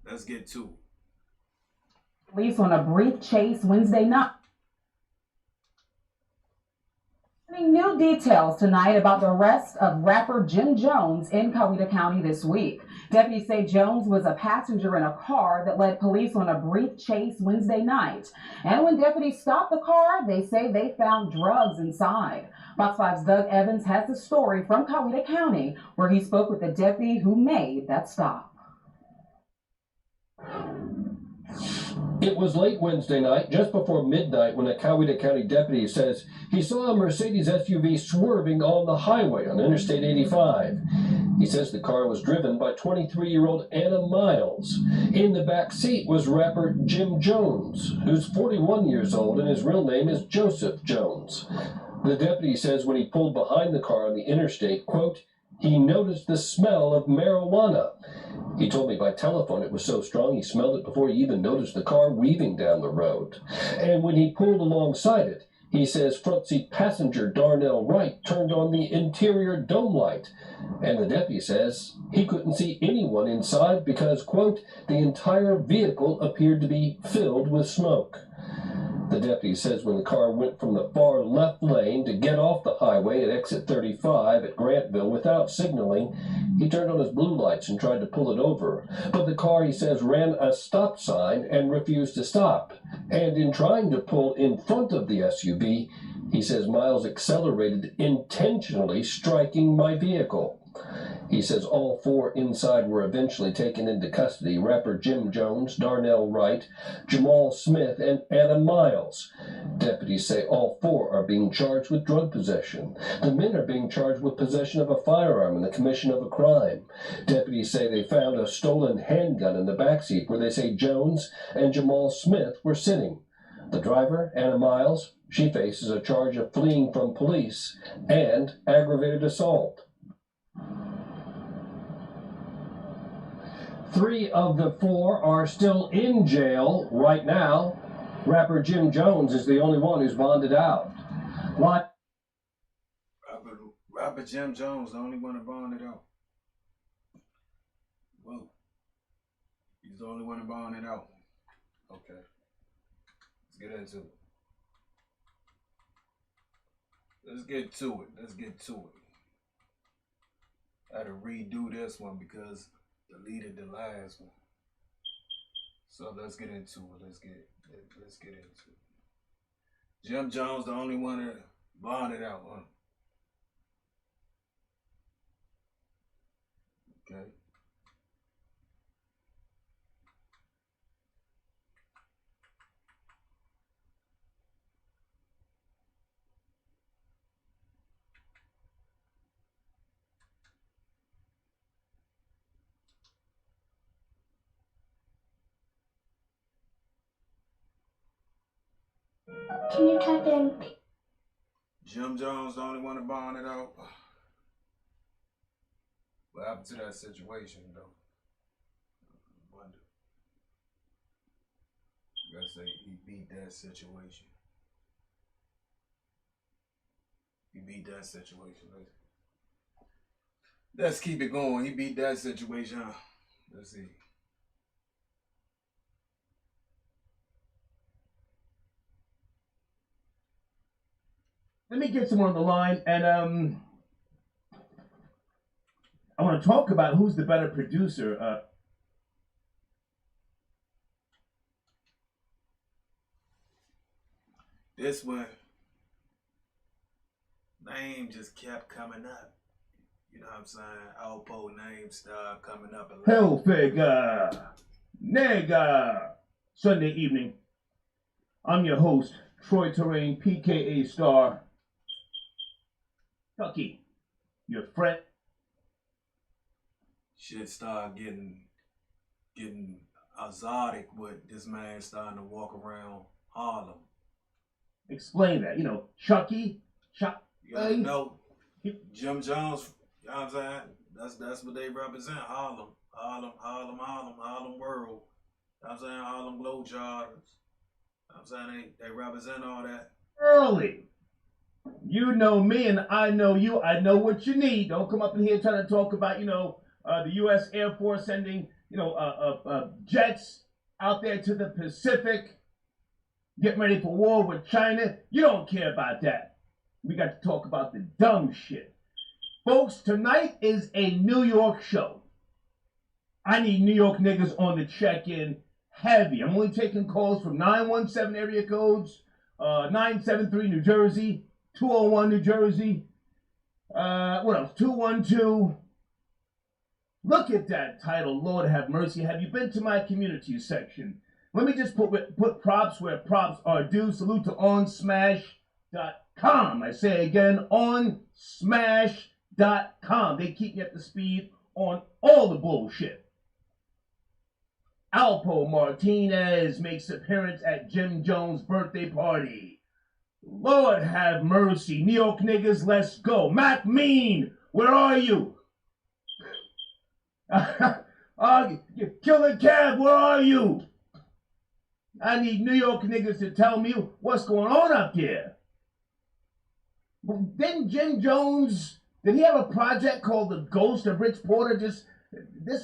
Let's get to it. Police on a brief chase Wednesday night. New details tonight about the arrest of rapper Jim Jones in Coweta County this week. Deputies say Jones was a passenger in a car that led police on a brief chase Wednesday night. And when deputies stopped the car, they say they found drugs inside. Fox 5's Doug Evans has the story from Coweta County, where he spoke with the deputy who made that stop. It was late Wednesday night, just before midnight, when a Coweta County deputy says he saw a Mercedes SUV swerving on the highway on Interstate 85. He says the car was driven by 23-year-old Anna Miles. In the back seat was rapper Jim Jones, who's 41 years old, and his real name is Joseph Jones. The deputy says when he pulled behind the car on the interstate, quote, he noticed the smell of marijuana. He told me by telephone it was so strong he smelled it before he even noticed the car weaving down the road. And when he pulled alongside it, he says front seat passenger Darnell Wright turned on the interior dome light. And the deputy says he couldn't see anyone inside because, quote, the entire vehicle appeared to be filled with smoke. The deputy says when the car went from the far left lane to get off the highway at exit 35 at Grantville without signaling, he turned on his blue lights and tried to pull it over. But the car, he says, ran a stop sign and refused to stop. And in trying to pull in front of the SUV, he says Miles accelerated, intentionally striking my vehicle. He says all four inside were eventually taken into custody: rapper Jim Jones, Darnell Wright, Jamal Smith, and Anna Miles. Deputies say all four are being charged with drug possession. The men are being charged with possession of a firearm and the commission of a crime. Deputies say they found a stolen handgun in the backseat where they say Jones and Jamal Smith were sitting. The driver, Anna Miles, she faces a charge of fleeing from police and aggravated assault. 3 of the 4 are still in jail right now. Rapper Jim Jones is the only one who's bonded out. Why? Rapper Jim Jones, the only one that bonded out. Well, he's the only one that bonded out. Okay. Let's get into it. Let's get to it. I had to redo this one because deleted the last one. So let's get into it. Let's get into it. Jim Jones, the only one that bonded out, huh? Okay. Can you type in? Jim Jones, the only one that bonded out. What happened to that situation, though? I wonder. You gotta say he beat that situation. He beat that situation. Let's keep it going. He beat that situation. Let's see. Let me get someone on the line, and I want to talk about who's the better producer. This one, name just kept coming up. You know what I'm saying? Alpo name started coming up a lot. Hellfigure, nigga. Sunday evening. I'm your host, Troy Terrain, PKA Star. Tucky, your friend. Shit started getting exotic with this man starting to walk around Harlem. Explain that. You know, Chucky, You gotta know Jim Jones. You know what I'm saying? That's what they represent. Harlem world. You know what I'm saying? Harlem Globetrotters. You know what I'm saying? They represent all that. Early. You know me and I know you. I know what you need. Don't come up in here trying to talk about, the U.S. Air Force sending, jets out there to the Pacific, getting ready for war with China. You don't care about that. We got to talk about the dumb shit. Folks, tonight is a New York show. I need New York niggas on the check-in heavy. I'm only taking calls from 917 area codes, 973 New Jersey, 201 New Jersey, what else? 212. Look at that title, Lord have mercy. Have you been to my community section? Let me just put props where props are due. Salute to onsmash.com. I say again, onsmash.com. They keep me up to speed on all the bullshit. Alpo Martinez makes appearance at Jim Jones' birthday party. Lord have mercy. New York niggas, let's go. Mac Mean, where are you? Killer Cab, where are you? I need New York niggas to tell me what's going on up there. Didn't Jim Jones, did he have a project called The Ghost of Rich Porter? This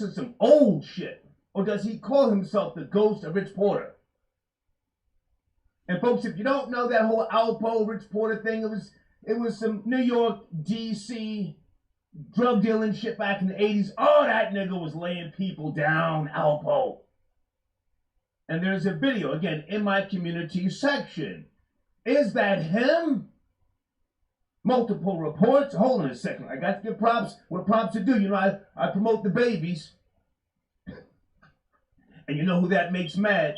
is some old shit. Or does he call himself the Ghost of Rich Porter? And folks, if you don't know that whole Alpo Rich Porter thing, it was some New York, D.C. drug dealing shit back in the 80s. Oh, that nigga was laying people down, Alpo. And there's a video, again, in my community section. Is that him? Multiple reports. Hold on a second. I got to give props what props to do. You know, I promote the babies. And you know who that makes mad?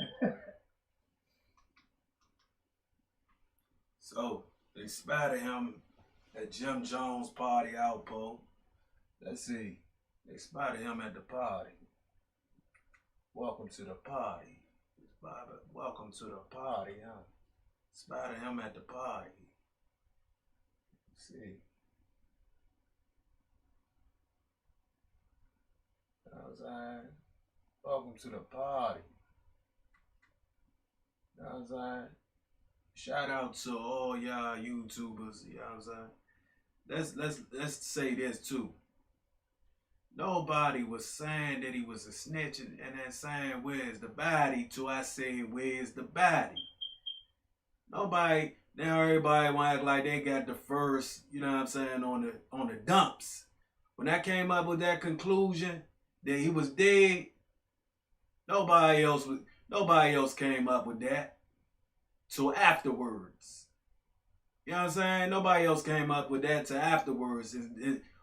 So, they spotted him at Jim Jones' party, Alpo. Let's see. They spotted him at the party. Welcome to the party. Welcome to the party, huh? Spotted him at the party. Let's see. Outside. Welcome to the party. You know what I'm saying? Shout out to all y'all YouTubers, you know what I'm saying? Let's say this too. Nobody was saying that he was a snitch and then saying where's the body till I say where's the body. Nobody, now everybody want to act like they got the first, you know what I'm saying, on the dumps. When I came up with that conclusion that he was dead, nobody else came up with that till afterwards. You know what I'm saying? Nobody else came up with that till afterwards.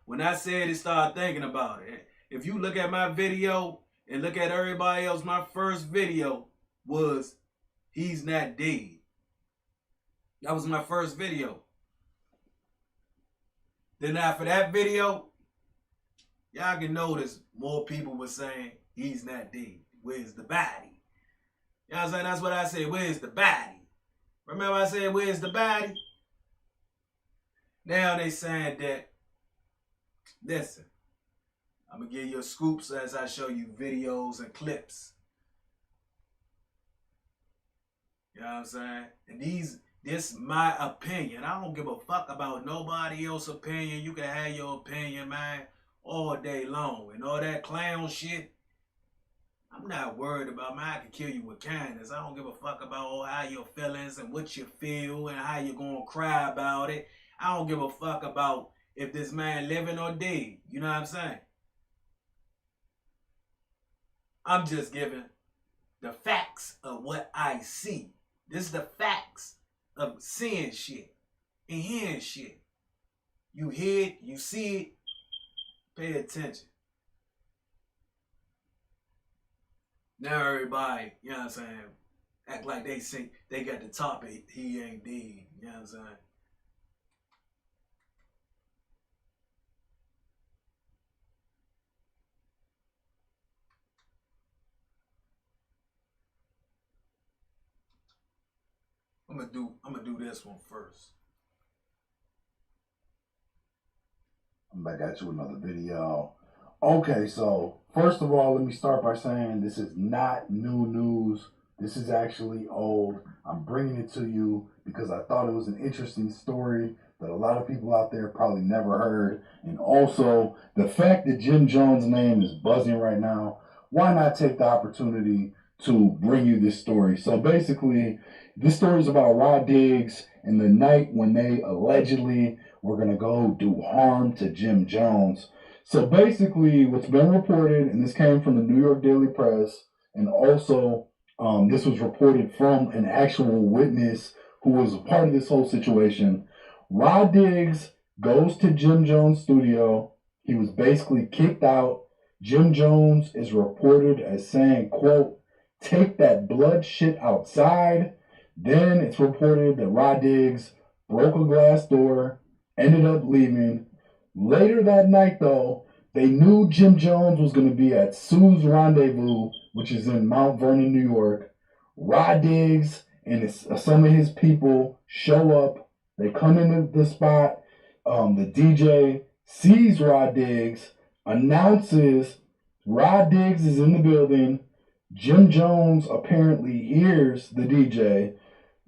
When I said it, start thinking about it. If you look at my video and look at everybody else, my first video was he's not dead. That was my first video. Then after that video, y'all can notice more people were saying he's not dead. Where's the body? You know what I'm saying? That's what I said. Where's the body? Remember I said, where's the body? Now they saying that, listen, I'm going to give you a scoop as I show you videos and clips. You know what I'm saying? And this my opinion. I don't give a fuck about nobody else's opinion. You can have your opinion, man, all day long. And all that clown shit, I'm not worried about, man. I can kill you with kindness. I don't give a fuck about how your feelings and what you feel and how you're going to cry about it. I don't give a fuck about if this man living or dead. You know what I'm saying? I'm just giving the facts of what I see. This is the facts of seeing shit and hearing shit. You hear it, you see it, pay attention. Now everybody, you know what I'm saying, act like they say they got the topic, he ain't dead, you know what I'm saying? I'm gonna do this one first. I'm back at you with another video. Okay, so first of all, let me start by saying this is not new news. This is actually old. I'm bringing it to you because I thought it was an interesting story that a lot of people out there probably never heard. And also, the fact that Jim Jones' name is buzzing right now why not take the opportunity to bring you this story? So basically, this story is about Rod Diggs and the night when they allegedly were going to go do harm to Jim Jones. So basically, what's been reported, and this came from the New York Daily Press, and also this was reported from an actual witness who was a part of this whole situation. Rod Diggs goes to Jim Jones' studio. He was basically kicked out. Jim Jones is reported as saying, quote, "Take that blood shit outside." Then it's reported that Rod Diggs broke a glass door, ended up leaving. Later that night, though, they knew Jim Jones was going to be at Sue's Rendezvous, which is in Mount Vernon, New York. Rod Diggs and some of his people show up. They come into the spot. The DJ sees Rod Diggs, announces Rod Diggs is in the building. Jim Jones apparently hears the DJ,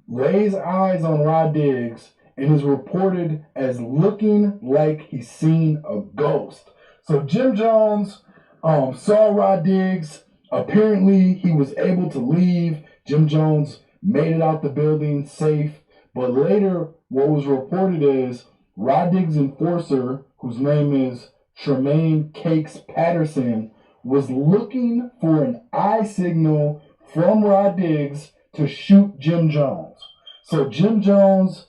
lays eyes on Rod Diggs, and is reported as looking like he's seen a ghost. So Jim Jones saw Rod Diggs. Apparently, he was able to leave. Jim Jones made it out the building safe. But later, what was reported is Rod Diggs' enforcer, whose name is Tremaine Cakes Patterson, was looking for an eye signal from Rod Diggs to shoot Jim Jones. So Jim Jones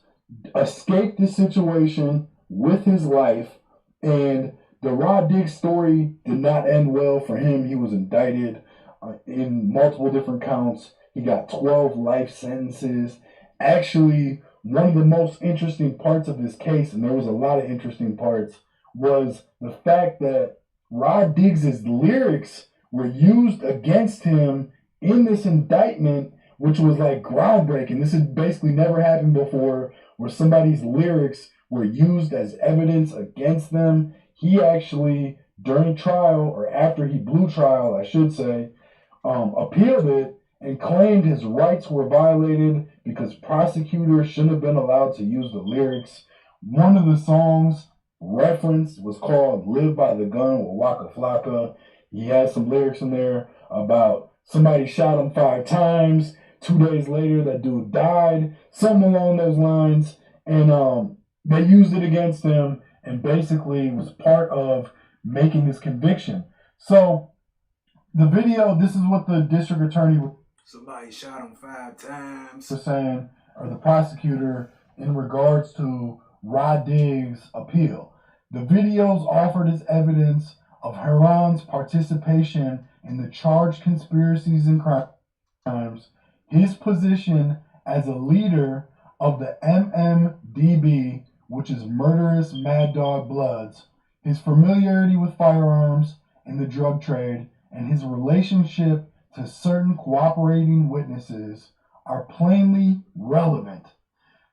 escaped the situation with his life, and the Rod Diggs story did not end well for him. He was indicted in multiple different counts. He got 12 life sentences. Actually, one of the most interesting parts of this case, and there was a lot of interesting parts, was the fact that Rod Diggs' lyrics were used against him in this indictment, which was like groundbreaking. This had basically never happened before, where somebody's lyrics were used as evidence against them. He actually, during trial, or after he blew trial, I should say, appealed it and claimed his rights were violated because prosecutors shouldn't have been allowed to use the lyrics. One of the songs referenced was called "Live by the Gun" with Waka Flocka. He had some lyrics in there about somebody shot him 5 times. 2 days later, that dude died. Something along those lines. And they used it against him and basically was part of making this conviction. So the video, this is what the district attorney Somebody shot him 5 times. was saying, or the prosecutor, in regards to Rod Diggs' appeal. The videos offered as evidence of HARLEM's participation in the charged conspiracies and crimes, his position as a leader of the MMDB, which is Murderous Mad Dog Bloods, his familiarity with firearms and the drug trade, and his relationship to certain cooperating witnesses are plainly relevant.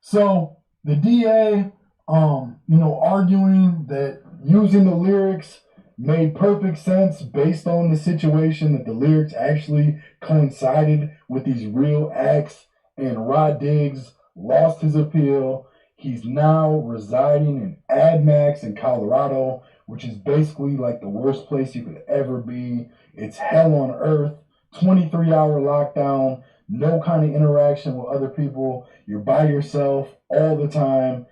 So the DA, arguing that using the lyrics made perfect sense based on the situation, that the lyrics actually coincided with these real acts, and Rod Diggs lost his appeal. He's now residing in AdMax in Colorado, which is basically like the worst place you could ever be. It's hell on earth. 23-hour lockdown, no kind of interaction with other people. You're by yourself all the time.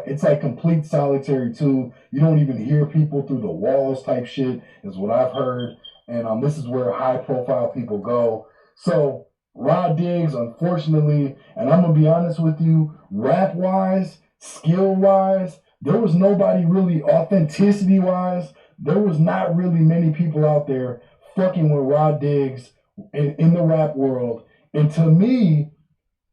It's like complete solitary too. You don't even hear people through the walls type shit is what I've heard. And this is where high profile people go. So Rod Diggs, unfortunately, and I'm going to be honest with you, rap wise, skill wise, there was nobody really authenticity wise. There was not really many people out there fucking with Rod Diggs in the rap world. And to me,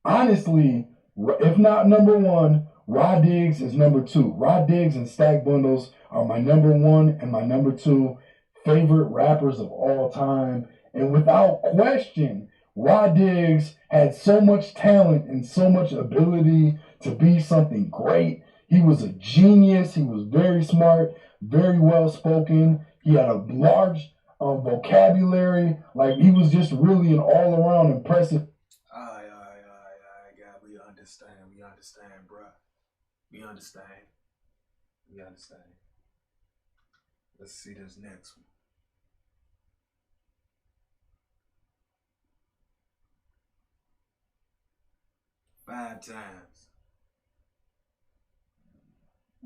honestly, if not number one, Rod Diggs is number 2. Rod Diggs and Stack Bundles are my number 1 and my number 2 favorite rappers of all time. And without question, Rod Diggs had so much talent and so much ability to be something great. He was a genius. He was very smart, very well spoken. He had a large vocabulary. Like, he was just really an all around impressive. God, we understand, bruh. We understand. Let's see this next one. 5 times.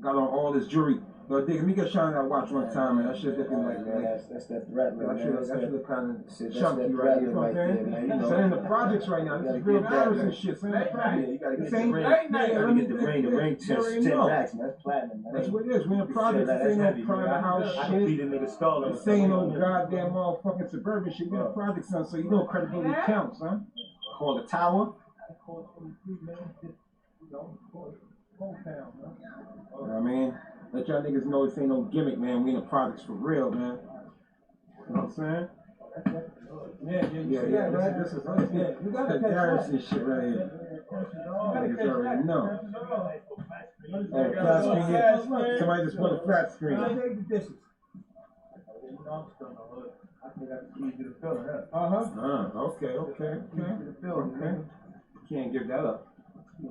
Got on all this jewelry. Yo, Dick, let me get shine that watch one time, man. That shit looking like, That's that threat, man. that shit look kind of That's chunky that right here. You know threat what I'm right there, saying? man. You know. So in the projects right now, this is real virus and shit. So in the Yeah, projects. you gotta This get the ain't ring. night night. You Let gotta me get the ring. The ring 10 racks, man. That's platinum, man. That's what it is. We in the projects. This ain't no private house I can beat shit. a nigga skull. This ain't no goddamn motherfucking suburban shit. We in the projects, son. So you know credibility counts, son. Call the tower. You know what I mean? Let y'all niggas know this ain't no gimmick, man. We in the projects for real, man. You know what I'm saying? Yeah. This is you gotta Garrison shit right here. Niggas already know. Oh, flat screen here. Somebody just put a flat screen. Okay. Can't give that up.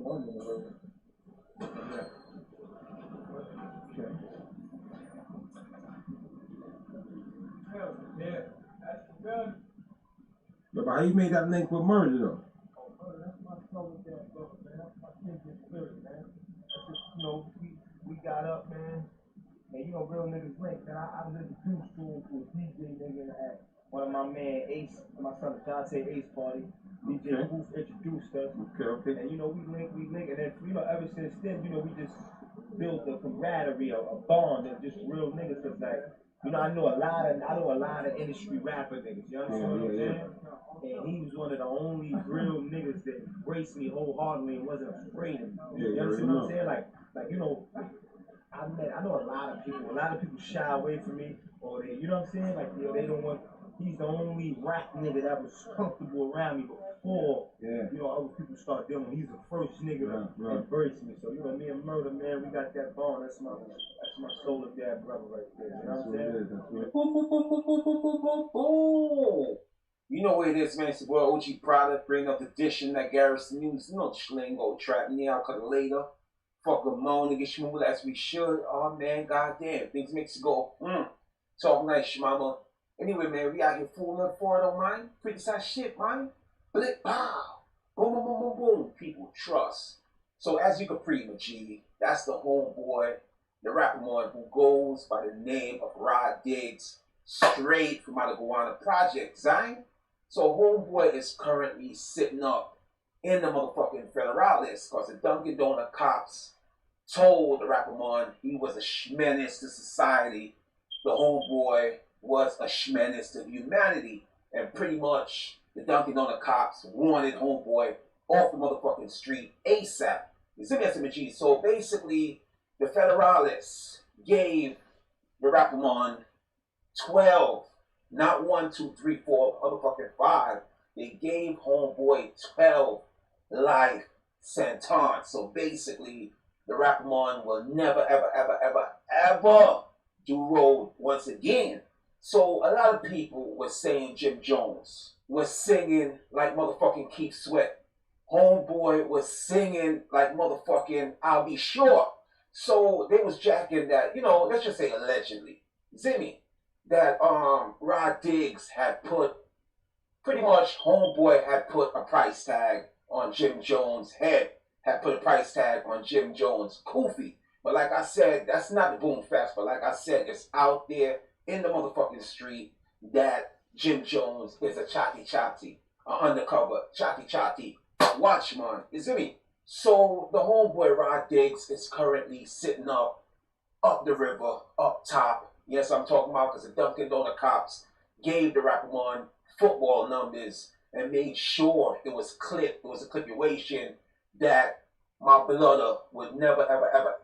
Okay. Yo, but how you made that link with murder though? You know, we got up, man. And you know, real niggas link, man. I was introduced to him through a DJ nigga at one of my man Ace, my son Dante Ace party. DJ Booth introduced us. Okay. And you know, we link, and then you know, ever since then, you know, we just built a camaraderie, a bond, and just real niggas. Cause like, you know, I know a lot of industry rapper niggas. You understand what I'm saying? And he was one of the only real niggas that embraced me wholeheartedly and wasn't afraid of me. You understand what I'm saying? Like you know, I know a lot of people shy away from me, or they, you know what I'm saying? Like, you know, they don't want. He's the only rap nigga that was comfortable around me before, you know, other people start dealing with. He's the first nigga to embrace me. So, you know, me and Murder, man, we got that bond. That's my soul of dad brother right there. You know what I'm saying? You know what it is, man. It's the boy OG Product, bring up the dish in that Garrison News. You know, Schlingo, trap me out, cut it later. Fuck a moan, nigga, schmool as we should. Oh, man, goddamn. Things makes you go, Talk nice, shmama. Anyway, man, we out here fooling for it on mine. Criticize shit, man. Blip, pow. Boom, boom, boom, boom, boom. People trust. So, as you can prove, G, that's the homeboy, the rapper man who goes by the name of Rod Diggs, straight from out of Guana Project, Zine. So, homeboy is currently sitting up in the motherfucking federalist because the Dunkin' Donut cops told the rapper man he was a menace to society. The homeboy was a menace to humanity, and pretty much the Dunkin' Donut cops wanted homeboy off the motherfucking street ASAP. You see me, SMG? So basically, the federalists gave the rapper man 12, not 1, 2, 3, 4, motherfucking 5. They gave homeboy 12 life sentence. So basically, the rapper man will never, ever do road once again. So a lot of people were saying Jim Jones was singing like motherfucking Keith Sweat. Homeboy was singing like motherfucking I'll Be Sure. So they was jacking that, you know, let's just say allegedly, see me, that Rod Diggs had put, pretty much homeboy had put a price tag on Jim Jones' head, had put a price tag on Jim Jones' kufi. But like I said, that's not the boom fest, but like I said, it's out there in the motherfucking street that Jim Jones is a chatty, an undercover chatty watchman. You see me? So the homeboy Rod Diggs is currently sitting up the river, up top. Yes, I'm talking about because the Dunkin' Donut cops gave the rapper man football numbers and made sure it was clipped. It was a clipulation that my brother would never,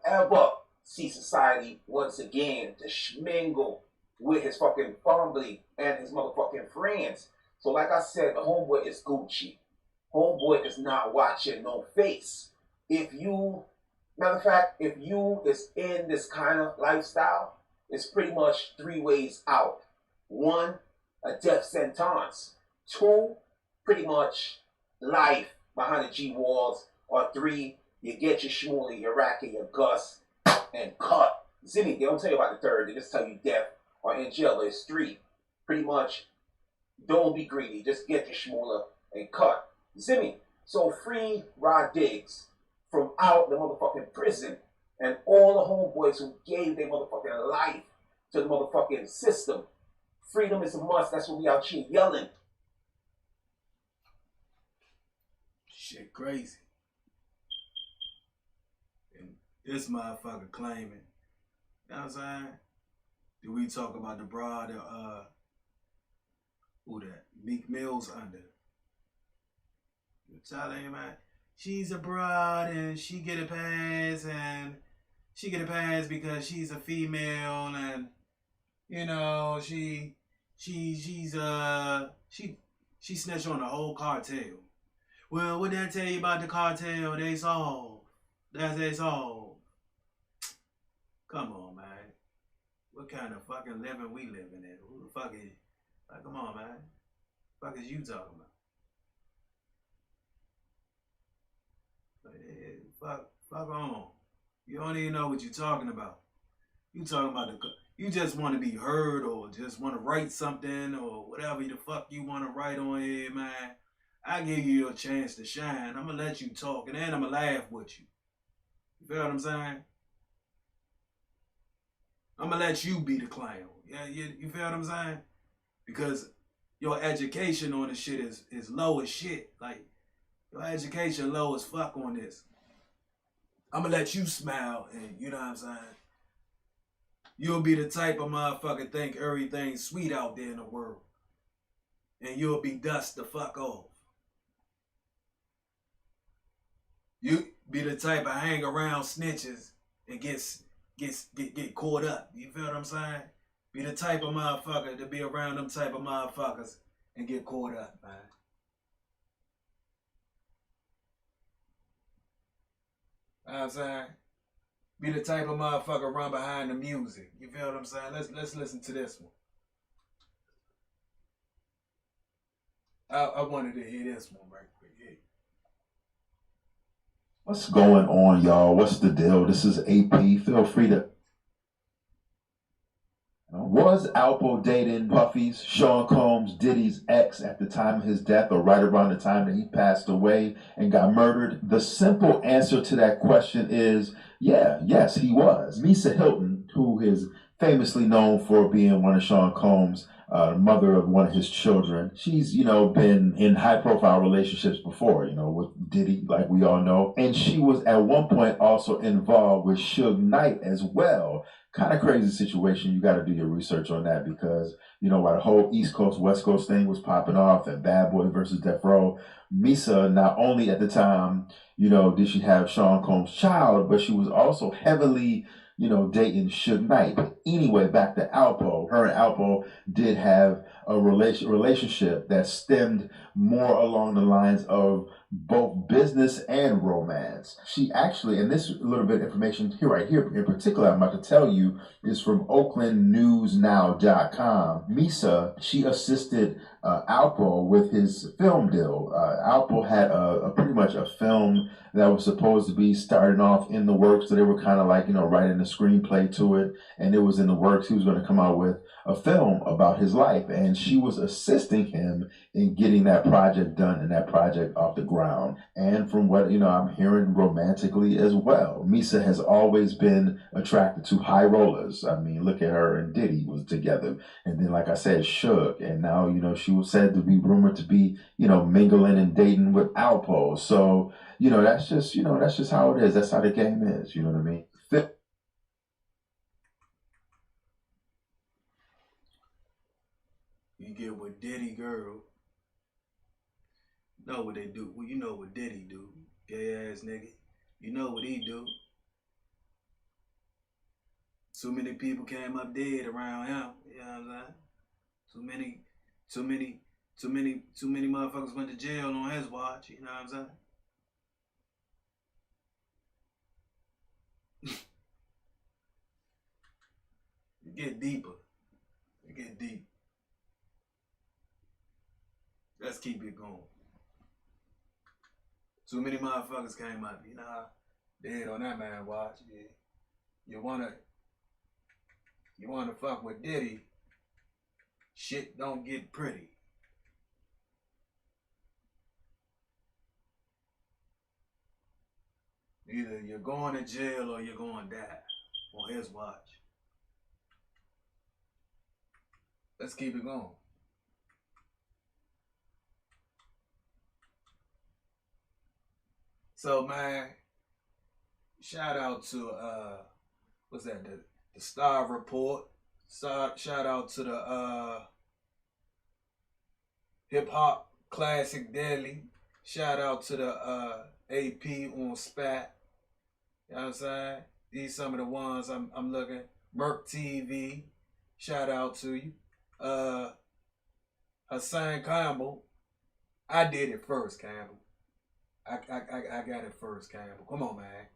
ever see society once again to schmingle with his fucking family and his motherfucking friends. So like I said, the homeboy is Gucci. Homeboy is not watching no face. If you, matter of fact, if you is in this kind of lifestyle, it's pretty much 3 ways out. 1, a death sentence. 2, pretty much life behind the G walls. Or 3, you get your schmooly, your racket, your gus, and cut. See me? They don't tell you about the 3rd. They just tell you death or in jail. It's 3. Pretty much, don't be greedy. Just get your schmooler and cut. See me? So free Rod Diggs from out the motherfucking prison and all the homeboys who gave their motherfucking life to the motherfucking system. Freedom is a must. That's what we out here yelling. Shit crazy. And this motherfucker claiming, you know what I'm saying? Do we talk about the broad, who that? Meek Mill's under. You telling him, man, she's a broad and she get a pass because she's a female and, you know, she snitched on the whole cartel. Well, what did I tell you about the cartel? They solved. They solved. Come on, man. What kind of fucking living we living in? Who the fuck is? Like, come on, man. What the fuck is you talking about? Fuck on. You don't even know what you're talking about. You talking about you just want to be heard or just want to write something or whatever the fuck you want to write on here, man. I give you your chance to shine. I'm going to let you talk and then I'm going to laugh with you. You feel what I'm saying? I'm going to let you be the clown. Yeah, you feel what I'm saying? Because your education on this shit is low as shit. Like, your education low as fuck on this. I'm going to let you smile and, you know what I'm saying? You'll be the type of motherfucker think everything's sweet out there in the world. And you'll be dust the fuck off. You be the type of hang around snitches and get caught up. You feel what I'm saying? Be the type of motherfucker to be around them type of motherfuckers and get caught up, man. You know what I'm saying? Be the type of motherfucker run behind the music. You feel what I'm saying? Let's listen to this one. I wanted to hear this one right quick. Yeah. What's going on, y'all? What's the deal? This is AP. Feel free to... Was Alpo dating Puffy's, Sean Combs, Diddy's ex at the time of his death or right around the time that he passed away and got murdered? The simple answer to that question is, yes, he was. Misa Hilton, who is famously known for being one of Sean Combs' the mother of one of his children. She's, been in high-profile relationships before, with Diddy, like we all know. And she was at one point also involved with Suge Knight as well. Kind of crazy situation. You got to do your research on that because, while the whole East Coast, West Coast thing was popping off and Bad Boy versus Death Row, Misa, not only at the time, did she have Sean Combs' child, but she was also heavily dating Suge Knight. But anyway, back to Alpo. Her and Alpo did have a relationship that stemmed more along the lines of both business and romance. She actually, and this little bit of information right here in particular I'm about to tell you is from OaklandNewsNow.com. Misa, she assisted Alpo with his film deal. Alpo had a pretty much a film that was supposed to be starting off in the works. So they were kind of like, writing a screenplay to it. And it was in the works. He was going to come out with a film about his life. And she was assisting him in getting that project done and that project off the ground. And from what, I'm hearing romantically as well. Misa has always been attracted to high rollers. I mean, look at her and Diddy was together. And then, like I said, Suge. And now, she was said to be rumored to be, mingling and dating with Alpo. So, that's just how it is. That's how the game is. You know what I mean? You get with Diddy, girl. Know what they do. Well, you know what Diddy do. Gay ass nigga. You know what he do. Too many people came up dead around him. You know what I'm saying? Too many motherfuckers went to jail on his watch. You know what I'm saying? It get deeper. It get deep. Let's keep it going. Too many motherfuckers came up, dead on that man watch. Yeah. You wanna fuck with Diddy, shit don't get pretty. Either you're going to jail or you're going to die on his watch. Let's keep it going. So, man, shout out to, what's that, the Star Report. Shout out to the Hip Hop Classic Daily. Shout out to the AP on SPAT. You know what I'm saying? These some of the ones I'm looking. Merc TV. Shout out to you. Hassan Campbell. I did it first, Campbell. I got it first, Campbell. Come on, man.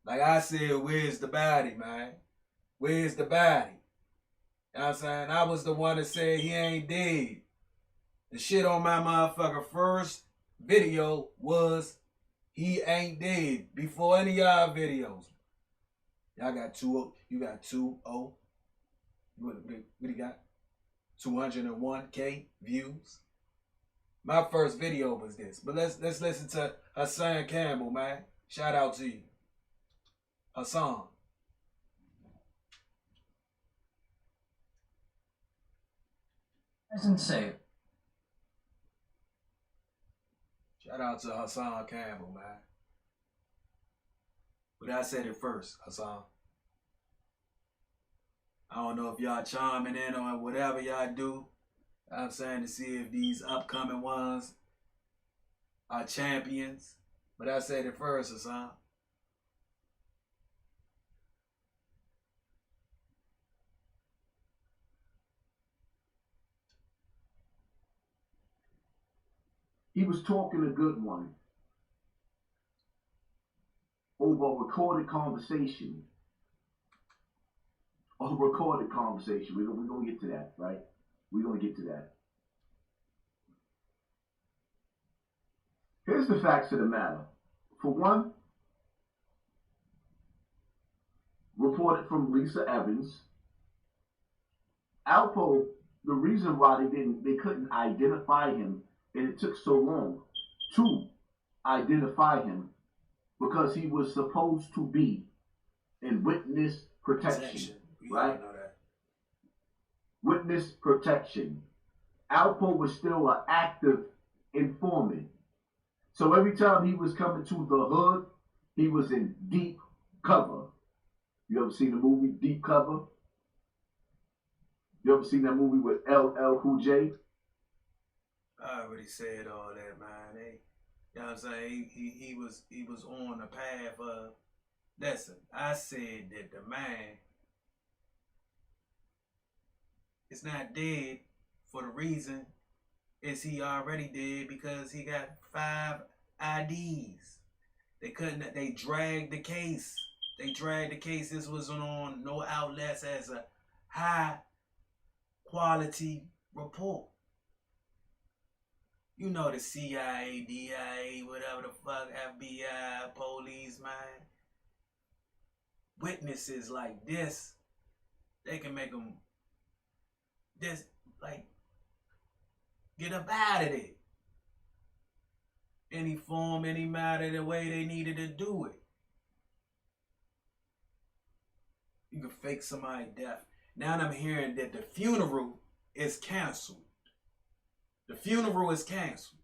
Like I said, where's the body, man? Where's the body? You know what I'm saying? I was the one that said he ain't dead. The shit on my motherfucker first video was he ain't dead before any of y'all videos. Y'all got 2-0. You got 2-0. What do you got? 201K views. My first video was this. But let's listen to Hassan Campbell, man. Shout out to you. Hassan. Doesn't say. Shout out to Hassan Campbell, man. But I said it first, Hassan. I don't know if y'all chiming in or whatever y'all do. I'm saying to see if these upcoming ones are champions. But I said it first, Hassan. He was talking a good one over a recorded conversation. We're going to get to that, right? We're going to get to that. Here's the facts of the matter. For one, reported from Lisa Evans, Alpo, the reason why they couldn't identify him, and it took so long to identify him, because he was supposed to be in witness protection. Right? Witness protection. Alpo was still an active informant. So every time he was coming to the hood, he was in deep cover. You ever seen the movie Deep Cover? You ever seen that movie with LL Cool J? I already said all that, man. You know what I'm saying? He was on the path of, listen, I said that the man is not dead for the reason is he already dead because he got 5 IDs. They dragged the case. This was on no outlets as a high quality report. You know the CIA, DIA, whatever the fuck, FBI, police, man. Witnesses like this, they can make them just like get up out of it. Any form, any matter, the way they needed to do it. You can fake somebody's death. Now I'm hearing that the funeral is canceled. The funeral is canceled.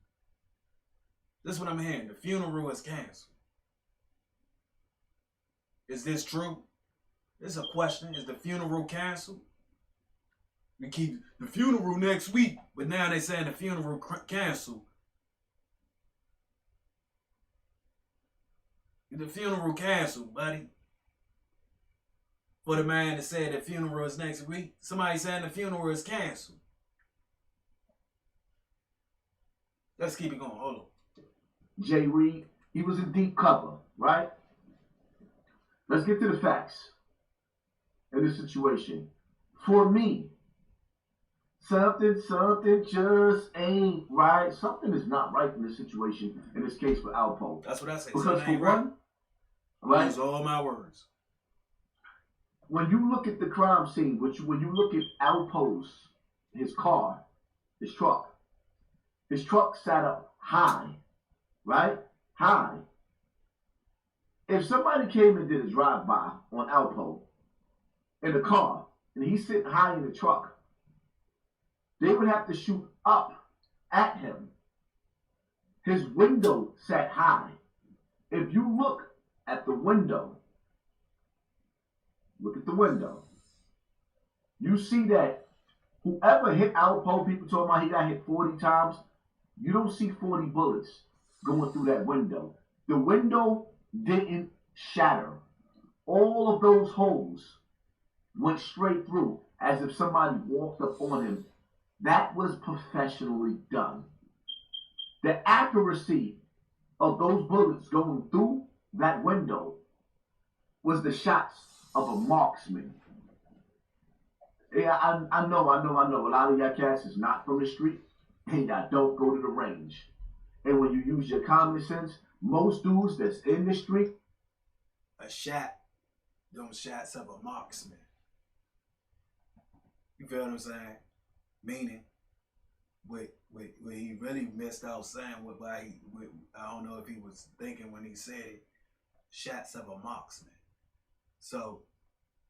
This is what I'm hearing. The funeral is canceled. Is this true? This is a question. Is the funeral canceled? We keep the funeral next week, but now they saying the funeral canceled. The funeral canceled, buddy. For the man that said the funeral is next week, somebody saying the funeral is canceled. Let's keep it going. Hold on. Jay Reed, he was in deep cover, right? Let's get to the facts in this situation. For me, something just ain't right. Something is not right in this situation, in this case for Alpo. That's what I say. Because for one, right? Use all my words. When you look at the crime scene, when you look at Alpo's, his car, his truck sat up high, right? High. If somebody came and did a drive-by on Alpo in a car, and he's sitting high in the truck, they would have to shoot up at him. His window sat high. If you look at the window, you see that whoever hit Alpo, people talking about he got hit 40 times, you don't see 40 bullets going through that window. The window didn't shatter. All of those holes went straight through as if somebody walked up on him. That was professionally done. The accuracy of those bullets going through that window was the shots of a marksman. Yeah, I know. A lot of y'all cats is not from the street and y'all don't go to the range. And when you use your common sense, most dudes that's in the street, a shot, them shots of a marksman. You feel what I'm saying? Meaning, what he really missed out saying, I don't know if he was thinking when he said it, shots of a marksman. So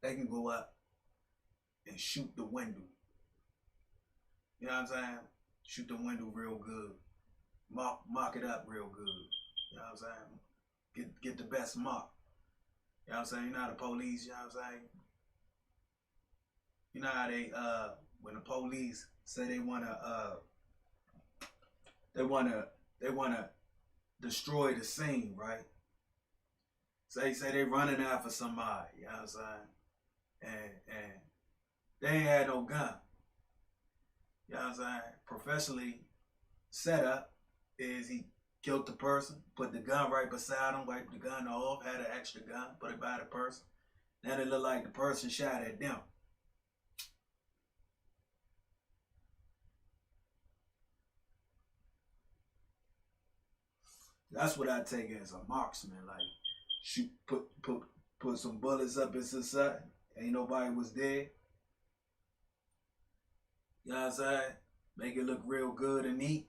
they can go up and shoot the window. You know what I'm saying? Shoot the window real good. Mark it up real good. You know what I'm saying? Get the best mark. You know what I'm saying? You know how the police, you know what I'm saying? You know how they when the police say they wanna destroy the scene, right? Say they running after somebody, you know what I'm saying? And they ain't had no gun. You know what I'm saying? Professionally set up is he killed the person, put the gun right beside him, wiped the gun off, had an extra gun, put it by the person. Then it looked like the person shot at them. That's what I take as a marksman, like shoot, put some bullets up into something. Ain't nobody was there. You know what I'm saying? Make it look real good and neat.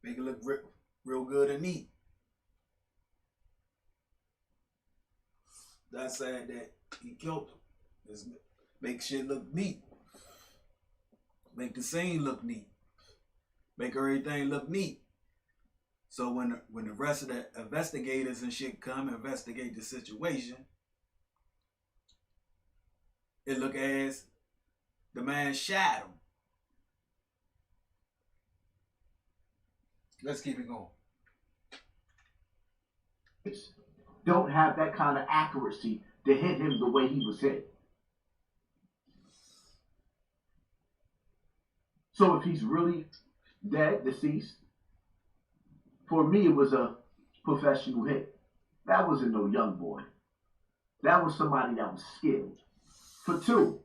Make it look real good and neat. That's sad that he killed him. Just make shit look neat. Make the scene look neat. Make everything look neat. So when the rest of the investigators and shit come and investigate the situation, it look as the man shot him. Let's keep it going. Don't have that kind of accuracy to hit him the way he was hit. So if he's really dead, deceased, for me it was a professional hit. That wasn't no young boy. That was somebody that was skilled. For two,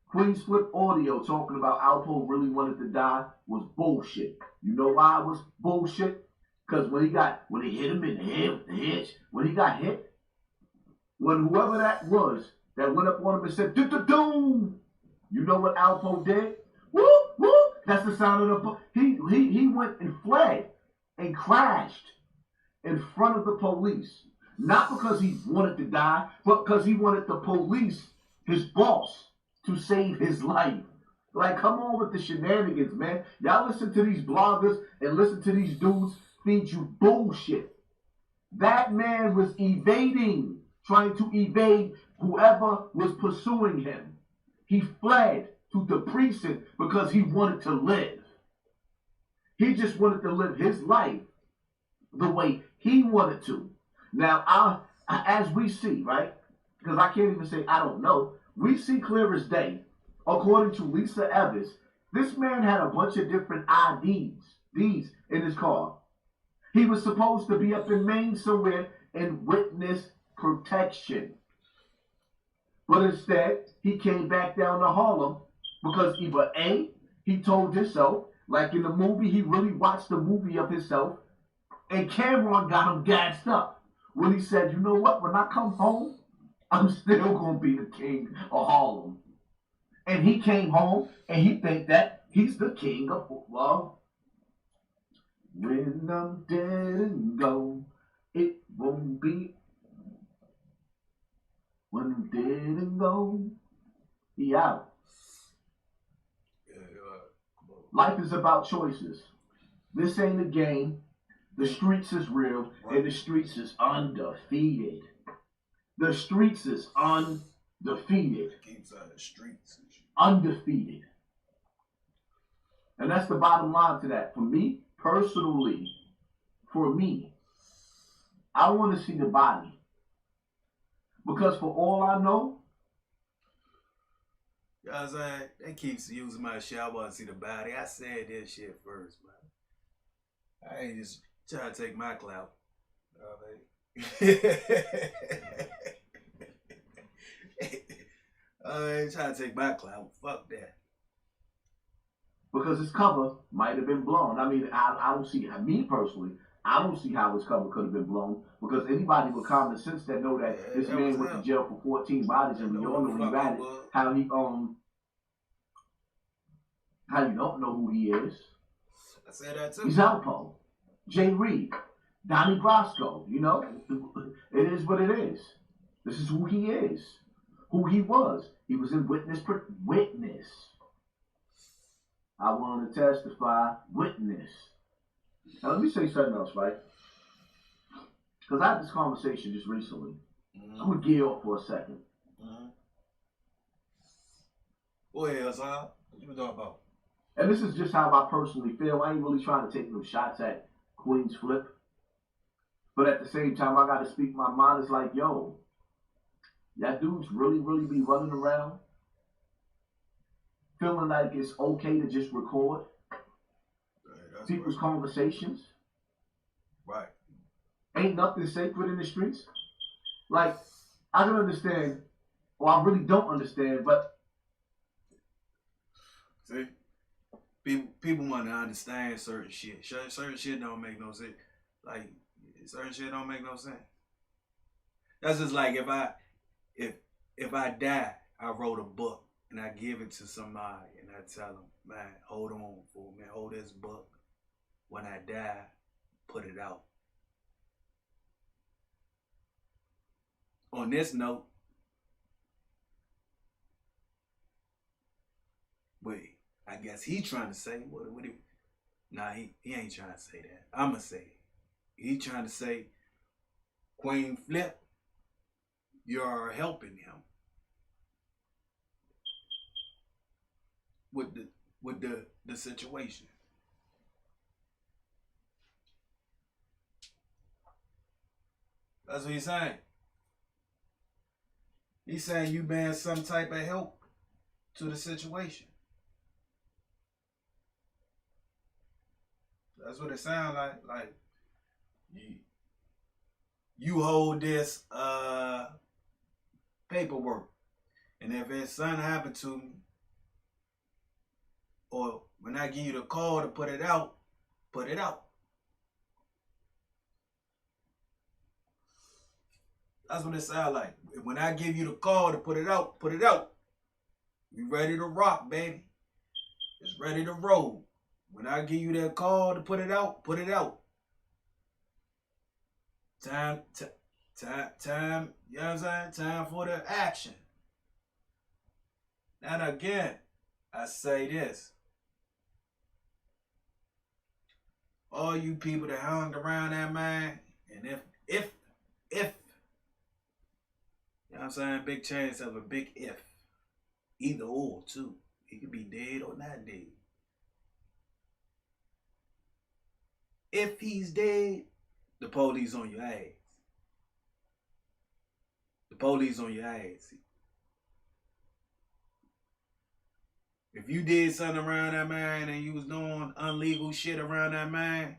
Queen's Flip audio talking about Alpo really wanted to die was bullshit. You know why it was bullshit? Because when he hit him in the head with the hitch, when he got hit, when whoever that was that went up on him and said, "Do-do-doom," you know what Alpo did? Whoop, whoop. That's the sound of the, he went and fled and crashed in front of the police. Not because he wanted to die, but because he wanted the police, his boss, to save his life. Like, come on with the shenanigans, man. Y'all listen to these bloggers and listen to these dudes feed you bullshit. That man was evading, trying to evade whoever was pursuing him. He fled to the precinct because he wanted to live. He just wanted to live his life the way he wanted to. Now, as we see, right? Because I can't even say I don't know. We see clear as day, according to Lisa Evans, this man had a bunch of different IDs in his car. He was supposed to be up in Maine somewhere in witness protection. But instead, he came back down to Harlem because either A, he told himself, like in the movie, he really watched the movie of himself, and Cameron got him gassed up when he said, you know what, when I come home, I'm still going to be the king of Harlem. And he came home and he think that he's the king of, well, When I'm dead and gone, it won't be. When I'm dead and gone, he out. Life is about choices. This ain't a game. The streets is real, and the streets is undefeated. The streets is undefeated. Keeps out the streets. Undefeated. And that's the bottom line to that. For me, personally, I want to see the body. Because for all I know, you know what I'm saying? They keeps using my shit. I want to see the body. I said this shit first, man. I ain't just trying to take my clout. You know what I mean? I ain't trying to take my clout. Fuck that. because his cover might have been blown. I mean, I don't see, me personally, I don't see how his cover could have been blown, because anybody with common sense that know that this man went to jail for 14 bodies, and we all know he ran it, how you don't know who he is. I said that too. He's Alpo, Jay Reed, Donnie Brasco, you know? It is what it is. This is who he is, who he was. He was in witness. I want to testify, witness. Now let me say something else, right? Because I had this conversation just recently. I'm going to gear up for a second. Go ahead, son. What you talking about? And this is just how I personally feel. I ain't really trying to take no shots at Queen's Flip. But at the same time, I got to speak my mind. It's like, yo, that dudes really be running around feeling like it's okay to just record people's conversations. Right. Ain't nothing sacred in the streets. Like, I don't understand, or I really don't understand, but see, people want to understand certain shit. Certain shit don't make no sense. Like, certain shit don't make no sense. That's just like if I die, I wrote a book and I give it to somebody and I tell them, man, hold on for me, hold this book. When I die, put it out. On this note, wait, I guess he trying to say, nah, he ain't trying to say that. I'ma say it. He trying to say, Queen Flip, you're helping him with the situation. That's what he's saying. He's saying you been some type of help to the situation. That's what it sounds like. Like you hold this paperwork, and if it's something happened to me, or when I give you the call to put it out, put it out. That's what it sounds like. When I give you the call to put it out, put it out. You ready to rock, baby. It's ready to roll. When I give you that call to put it out, put it out. Time, you know what I'm saying? Time for the action. And again, I say this. All you people that hung around that man, and if, you know what I'm saying? Big chance of a big if. Either or, too. He could be dead or not dead. If he's dead, the police on your ass. The police on your ass. If you did something around that man and you was doing illegal shit around that man,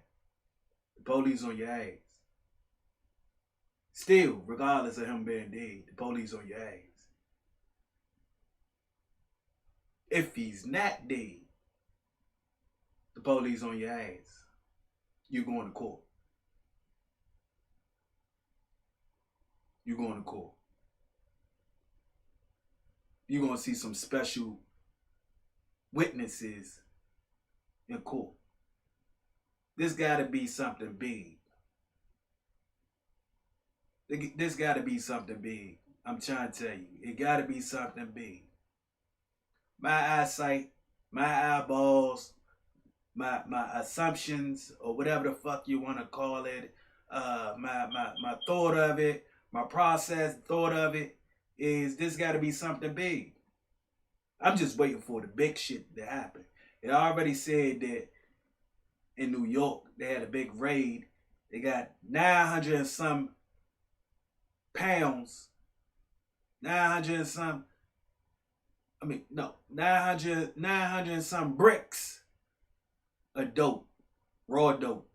the police on your ass. Still, regardless of him being dead, the police on your ass. If he's not dead, the police on your ass. You going to court. You going to court. You're going to see some special witnesses in court. This got to be something big. This got to be something big. I'm trying to tell you. It got to be something big. My eyesight, my eyeballs, my assumptions, or whatever the fuck you want to call it, my thought of it, my process thought of it, is this got to be something big. I'm just waiting for the big shit to happen. It already said that in New York, they had a big raid. They got 900 and some pounds, 900 and some, 900 and some bricks of dope, raw dope.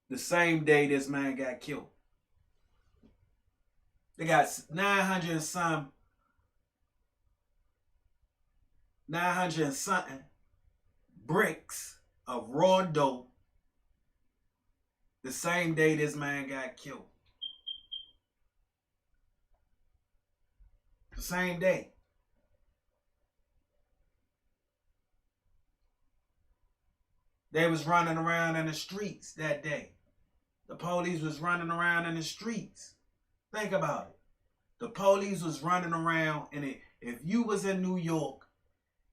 The same day this man got killed. They got 900 and something bricks of raw dope the same day this man got killed. The same day. They was running around in the streets that day. The police was running around in the streets. Think about it. The police was running around, and if you was in New York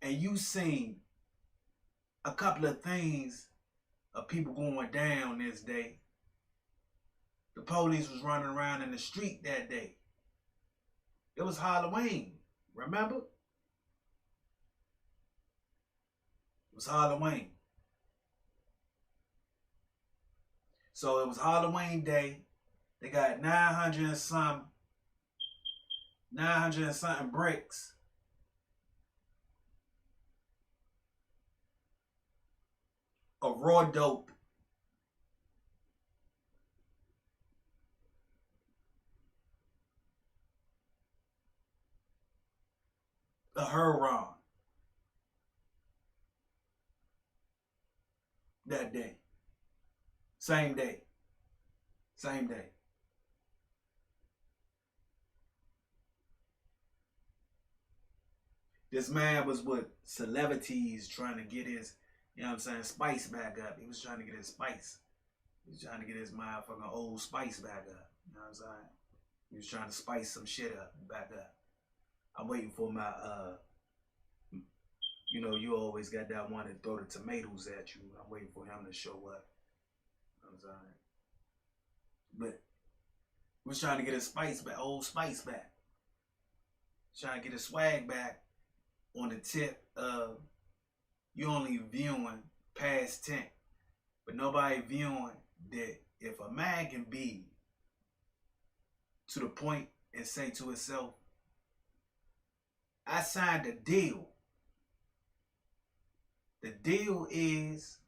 and you seen a couple of things of people going down this day, the police was running around in the street that day. It was Halloween, remember? It was Halloween. So it was Halloween day. They got 900 and something bricks of raw dope. The heroin. That day. Same day. Same day. This man was with celebrities trying to get his, you know what I'm saying, spice back up. He was trying to get his spice. He was trying to get his motherfucking old spice back up. You know what I'm saying? He was trying to spice some shit up, back up. I'm waiting for my, you know, you always got that one that throw the tomatoes at you. I'm waiting for him to show up. You know what I'm saying? But he was trying to get his spice back, old spice back. Trying to get his swag back on the tip of you only viewing past 10. But nobody viewing that if a man can be to the point and say to himself, I signed a deal. The deal is,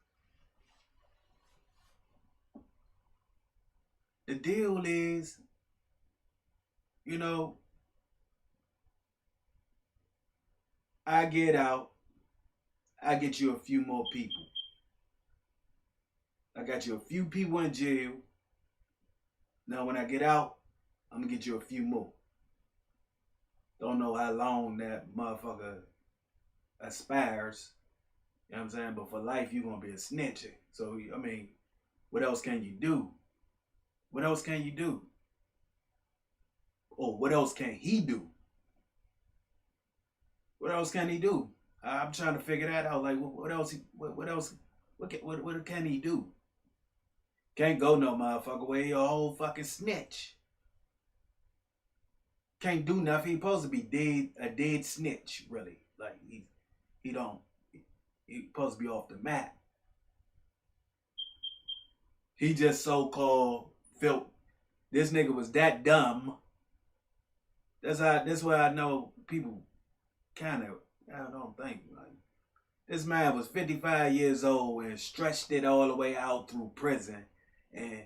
you know, I get out, I get you a few more people. I got you a few people in jail. Now when I get out, I'm gonna get you a few more. Don't know how long that motherfucker aspires. You know what I'm saying? But for life, you're gonna be a snitcher. So, I mean, what else can you do? What else can you do? Or what else can he do? What else can he do? I'm trying to figure that out. Like, what else? What can he do? Can't go no motherfucker where he a whole fucking snitch. Can't do nothing. He supposed to be a dead snitch, really. Like he supposed to be off the map. He just so-called felt this nigga was that dumb. That's why I know people kind of, I don't think, like, this man was 55 years old and stretched it all the way out through prison and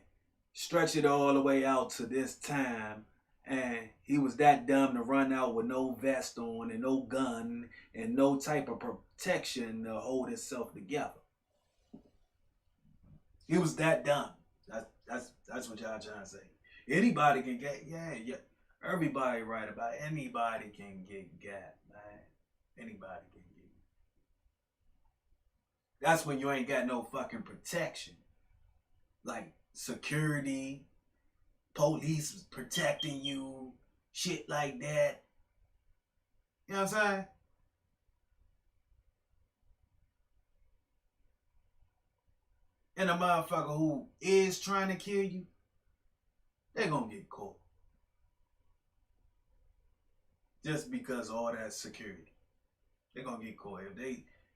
stretched it all the way out to this time, and he was that dumb to run out with no vest on and no gun and no type of protection to hold himself together. He was that dumb. That's what y'all trying to say. Anybody can get, yeah. Everybody right about it. Anybody can get got, man. Anybody can That's when you ain't got no fucking protection. Like security, police protecting you, shit like that. You know what I'm saying? And a motherfucker who is trying to kill you, they're gonna get caught. Just because of all that security. They're gonna get caught.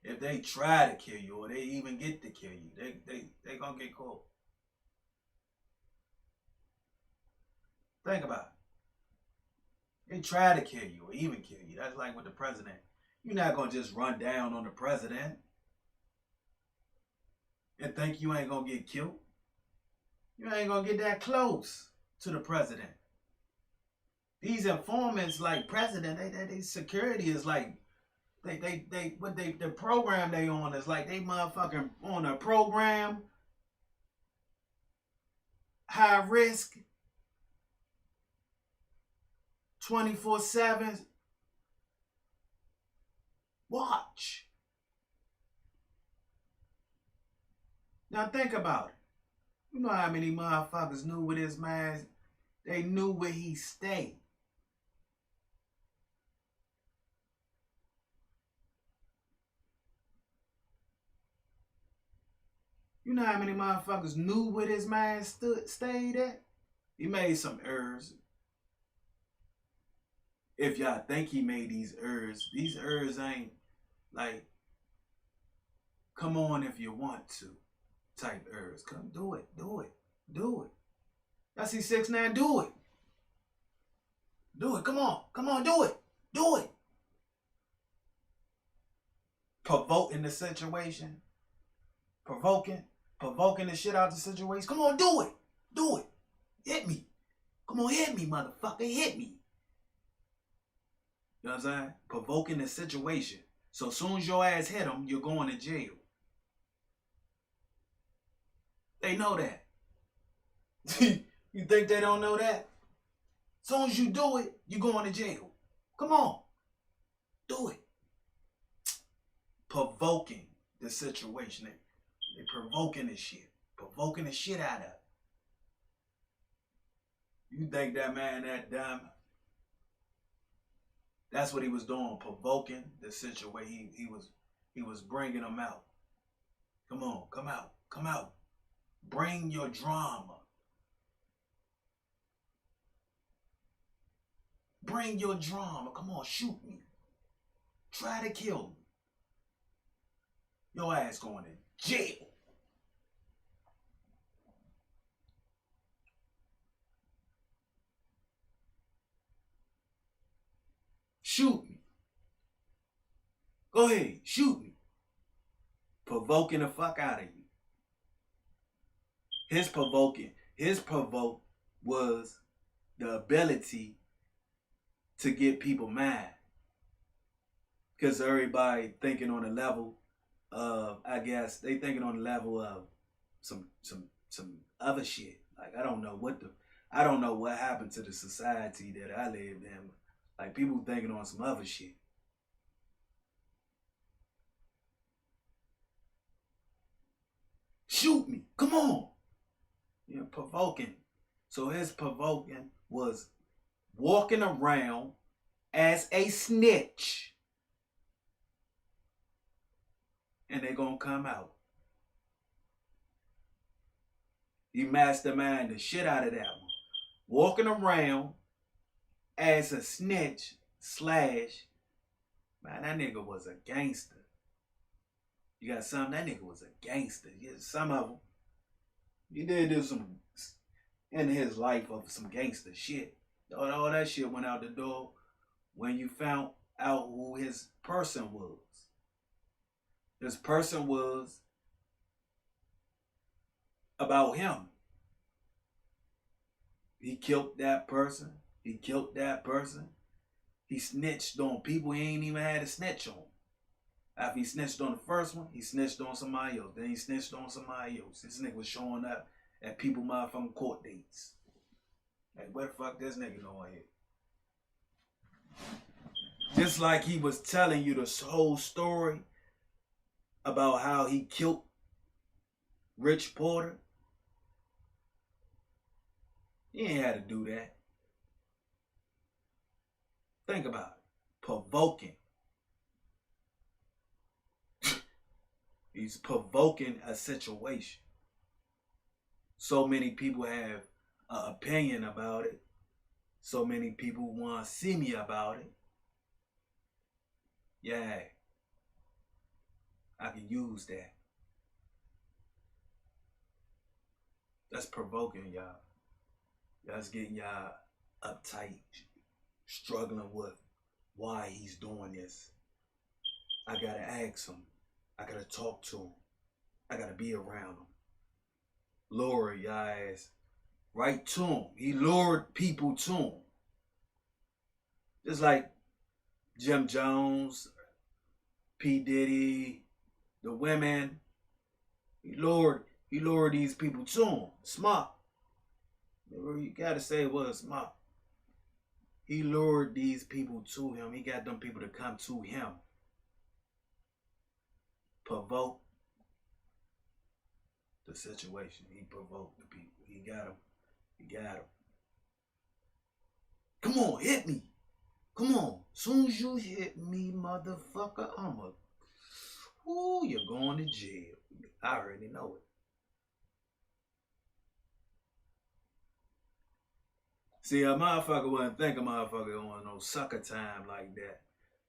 If they try to kill you or they even get to kill you, they gonna get caught. Think about it. They try to kill you or even kill you. That's like with the president. You're not gonna just run down on the president and think you ain't gonna get killed. You ain't gonna get that close to the president. These informants, like president, they security is like the program they on is like they motherfucking on a program, high risk, 24/7. Watch. Now think about it. You know how many motherfuckers knew where this man, they knew where he stayed. You know how many motherfuckers knew where this man stayed at? He made some errors. If y'all think he made these errors ain't like, come on if you want to type errors. Come do it. I see 6ix9ine, do it. Do it, come on, do it. Provoking the situation. Provoking the shit out of the situation. Come on, do it. Hit me. Come on, hit me, motherfucker, hit me. You know what I'm saying? Provoking the situation. So as soon as your ass hit him, you're going to jail. They know that. You think they don't know that? As soon as you do it, you're going to jail. Come on. Do it. Provoking the situation. They provoking the shit. Provoking the shit out of it. You think that man that dumb? That's what he was doing, provoking the situation. He was bringing them out. Come on, come out. Bring your drama. Bring your drama. Come on, shoot me. Try to kill me. Your ass going to jail. Shoot me. Go ahead, shoot me. Provoking the fuck out of you. His provoke was the ability to get people mad. Because everybody thinking on a level of, I guess, they thinking on the level of some other shit. Like, I don't know what happened to the society that I lived in. Like, people thinking on some other shit. Shoot me. Come on. You're provoking. So his provoking was walking around as a snitch. And they're going to come out. He masterminded the shit out of that one. Walking around as a snitch / man, that nigga was a gangster. You got some, that nigga was a gangster. Yeah, some of them. He did do some in his life of some gangster shit. All that shit went out the door when you found out who his person was. His person was about him. He killed that person. He snitched on people he ain't even had to snitch on. After he snitched on the first one, he snitched on somebody else. Then he snitched on somebody else. This nigga was showing up at people motherfucking court dates. Like, where the fuck this nigga going here? Just like he was telling you the whole story about how he killed Rich Porter. He ain't had to do that. Think about it. Provoking. He's provoking a situation. So many people have an opinion about it. So many people want to see me about it. Yeah. I can use that. That's provoking y'all. That's getting y'all uptight, struggling with why he's doing this. I gotta ask him. I gotta talk to him. I gotta be around him. Lure y'all ass right to him. He lured people to him. Just like Jim Jones, P. Diddy, the women. He lured these people to him. Smart. You gotta say it was smart. He lured these people to him. He got them people to come to him. Provoke the situation. He provoked the people. He got them. He got them. Come on, hit me. Come on. Soon as you hit me, motherfucker, ooh, you're going to jail. I already know it. See, a motherfucker wouldn't think a motherfucker on no sucker time like that.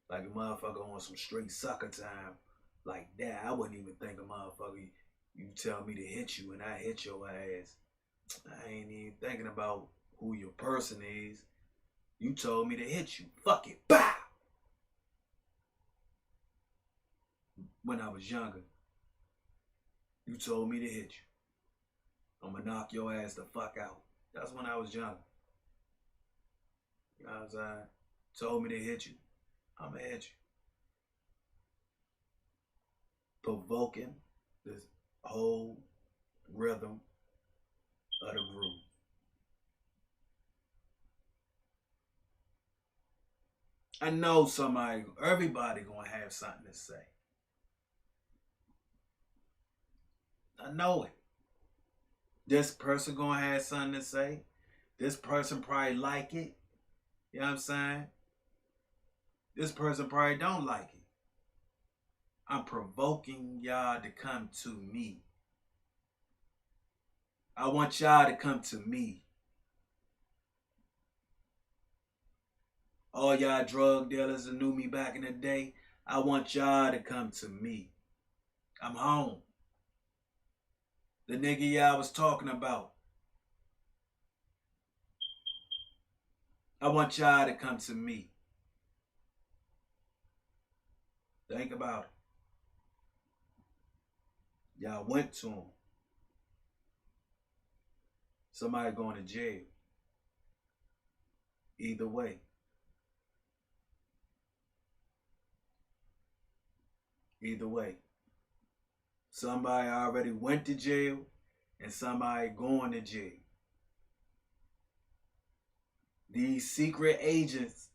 Like a motherfucker on some straight sucker time like that. I wouldn't even think a motherfucker, you tell me to hit you and I hit your ass. I ain't even thinking about who your person is. You told me to hit you. Fuck it. Bow! When I was younger, you told me to hit you. I'm gonna knock your ass the fuck out. That's when I was younger. You know what I'm saying? Told me to hit you. I'm gonna hit you. Provoking this whole rhythm of the groove. I know everybody gonna have something to say. I know it. This person gonna have something to say. This person probably like it. You know what I'm saying? This person probably don't like it. I'm provoking y'all to come to me. I want y'all to come to me. All y'all drug dealers that knew me back in the day, I want y'all to come to me. I'm home. The nigga y'all was talking about. I want y'all to come to me. Think about it. Y'all went to him. Somebody going to jail. Either way. Either way. Somebody already went to jail and somebody going to jail. These secret agents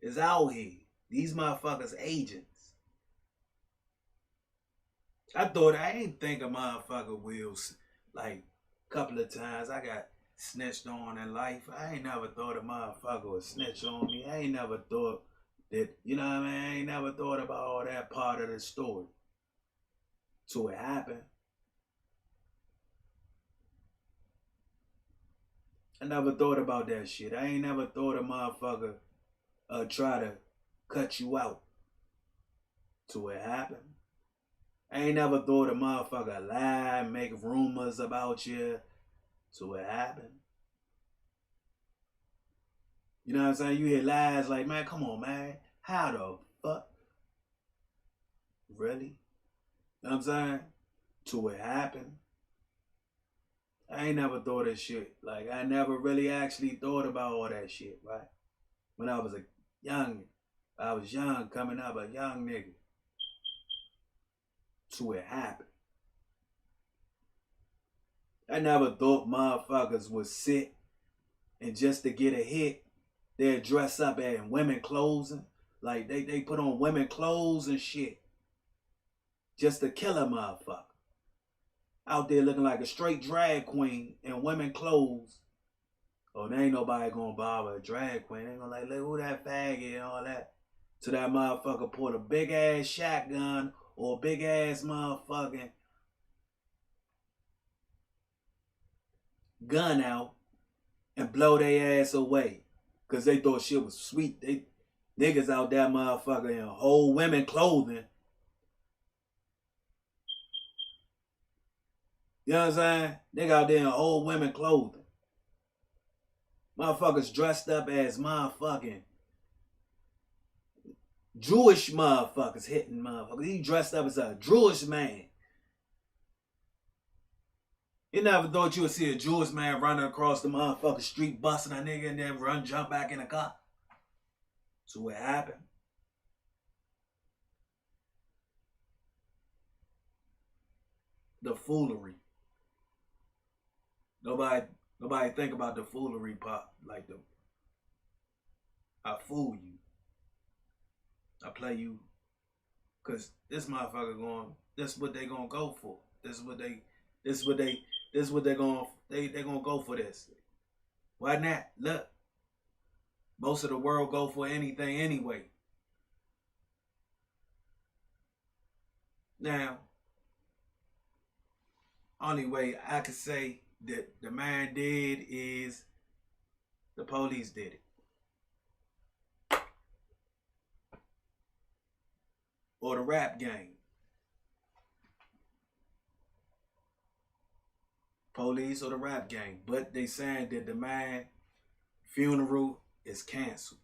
is out here. These motherfuckers agents. I ain't think a motherfucker will, like, a couple of times I got snitched on in life. I ain't never thought a motherfucker would snitch on me. I ain't never thought that, you know what I mean? I ain't never thought about all that part of the story. Till it happened. I never thought about that shit. I ain't never thought a motherfucker try to cut you out. Till it happened. I ain't never thought a motherfucker lie, make rumors about you. Till it happened. You know what I'm saying? You hear lies like, man, come on, man. How the fuck? Really? You know what I'm saying? Till it happened. I ain't never thought of shit. Like, I never really actually thought about all that shit, right? When I was young, coming up, a young nigga. Till it happened. I never thought motherfuckers would sit and just to get a hit, they'd dress up in women clothes. Like, they put on women clothes and shit. just to kill a motherfucker. Out there looking like a straight drag queen in women clothes. Oh, there ain't nobody gonna bother a drag queen. They ain't gonna like, look who that faggot and all that. So that motherfucker pull a big ass shotgun or a big ass motherfucking gun out and blow their ass away. Cause they thought shit was sweet. They niggas out there motherfucker in whole women clothing. You know what I'm saying? Nigga out there in whole women clothing. Motherfuckers dressed up as motherfucking Jewish motherfuckers hitting motherfuckers. He dressed up as a Jewish man. You never thought you would see a Jewish man running across the motherfucking street busting a nigga and then jump back in the car. So what happened? The foolery. Nobody think about the foolery part. Like I fool you. I play you. Cause this motherfucker this what they gonna go for. This is what they gonna go for this. Why not? Look. Most of the world go for anything anyway. Now, only way I could say that the man did is the police did it. Or the rap gang. Police or the rap gang. But they saying that the man funeral is canceled.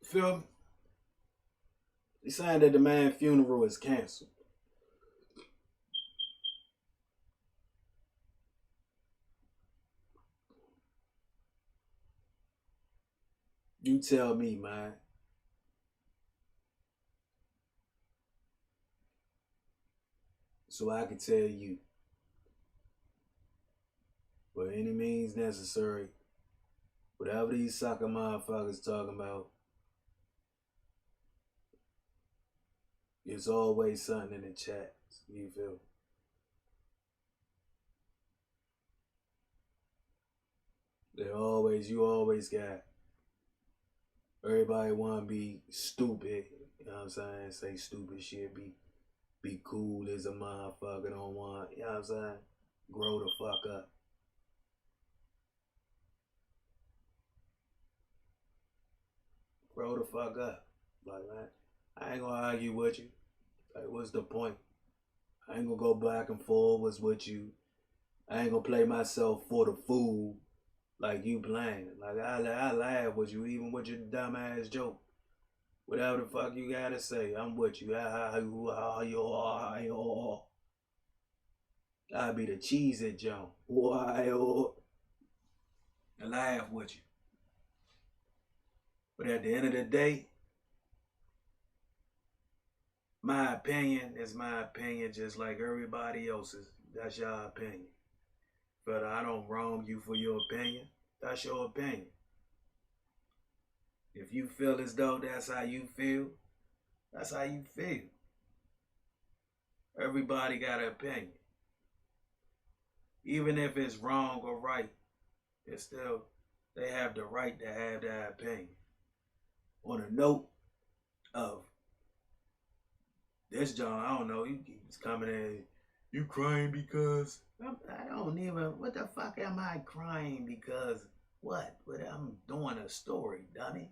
Feel me? They saying that the man funeral is canceled. You tell me, man. So I can tell you, by any means necessary, whatever these sucker motherfuckers talking about, there's always something in the chat. You feel? You always got, everybody want to be stupid. You know what I'm saying? Say stupid shit, be cool as a motherfucker, don't want, you know what I'm saying? Grow the fuck up. Grow the fuck up. Like, man, I ain't gonna argue with you. Like, what's the point? I ain't gonna go back and forwards with you. I ain't gonna play myself for the fool like you playing. Like, I laugh with you, even with your dumb ass joke. Whatever the fuck you gotta say, I'm with you. I'll be the cheese at Joe. I laugh with you. But at the end of the day, my opinion is my opinion, just like everybody else's. That's your opinion. But I don't wrong you for your opinion. That's your opinion. If you feel as though that's how you feel, that's how you feel. Everybody got an opinion. Even if it's wrong or right, it's still, they have the right to have that opinion. On a note of this John, I don't know, he keeps coming in, you crying because, I don't even, what the fuck am I crying because? What? But I'm doing a story, dummy.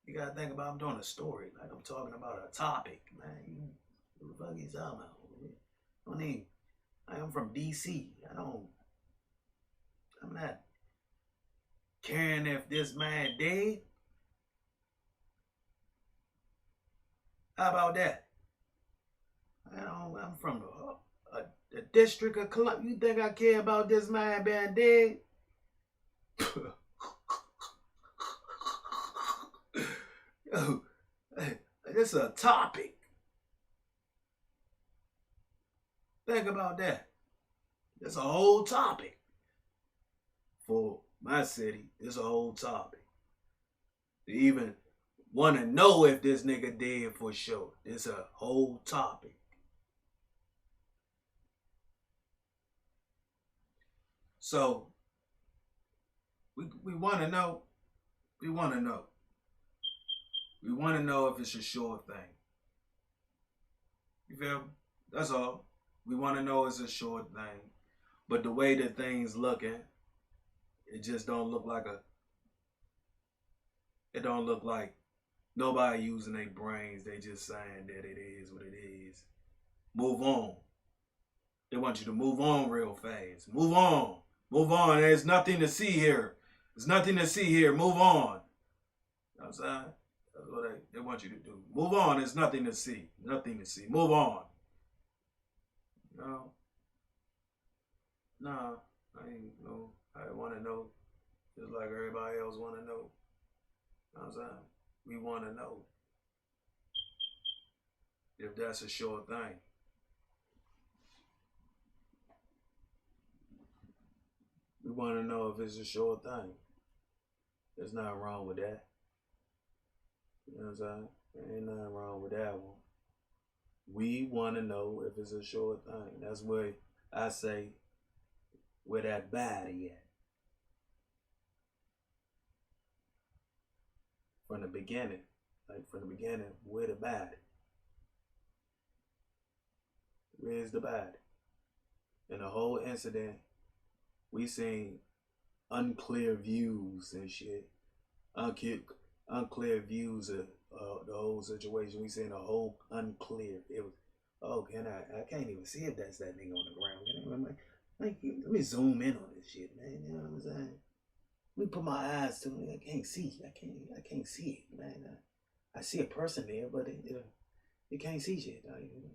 You gotta think about I'm doing a story, like I'm talking about a topic, man. What the fuck you talking about? I don't need, I'm from DC. I'm not caring if this man dead. How about that? I'm from the District of Columbia. You think I care about this man being dead? Yo, this is a topic. Think about that. It's a whole topic for my city, it's a whole topic. To even want to know if this nigga dead for sure. It's a whole topic. So, we want to know. We want to know. We want to know if it's a sure thing. You feel me? That's all. We want to know it's a sure thing. But the way that things looking, it just don't look like it don't look like nobody using their brains. They just saying that it is what it is. Move on. They want you to move on real fast. Move on. Move on. There's nothing to see here. There's nothing to see here. Move on. You know what I'm saying? That's what they want you to do. Move on. There's nothing to see. Nothing to see. Move on. No. Nah. I ain't know. I want to know. Just like everybody else want to know. You know what I'm saying? We want to know if that's a sure thing. We want to know if it's a sure thing. There's nothing wrong with that. You know what I'm saying? There ain't nothing wrong with that one. We want to know if it's a sure thing. That's where I say, where that body at. From the beginning. Like from the beginning, where the body? Where's the body? In the whole incident, we seen unclear views and shit. Unclear views of the whole situation. We seen a whole unclear. It was, oh, I can't even see if that's that nigga on the ground. Let me zoom in on this shit, man. You know what I'm saying? Let me put my eyes to it. I can't see. I can't see it, man. I see a person there, but you can't see shit.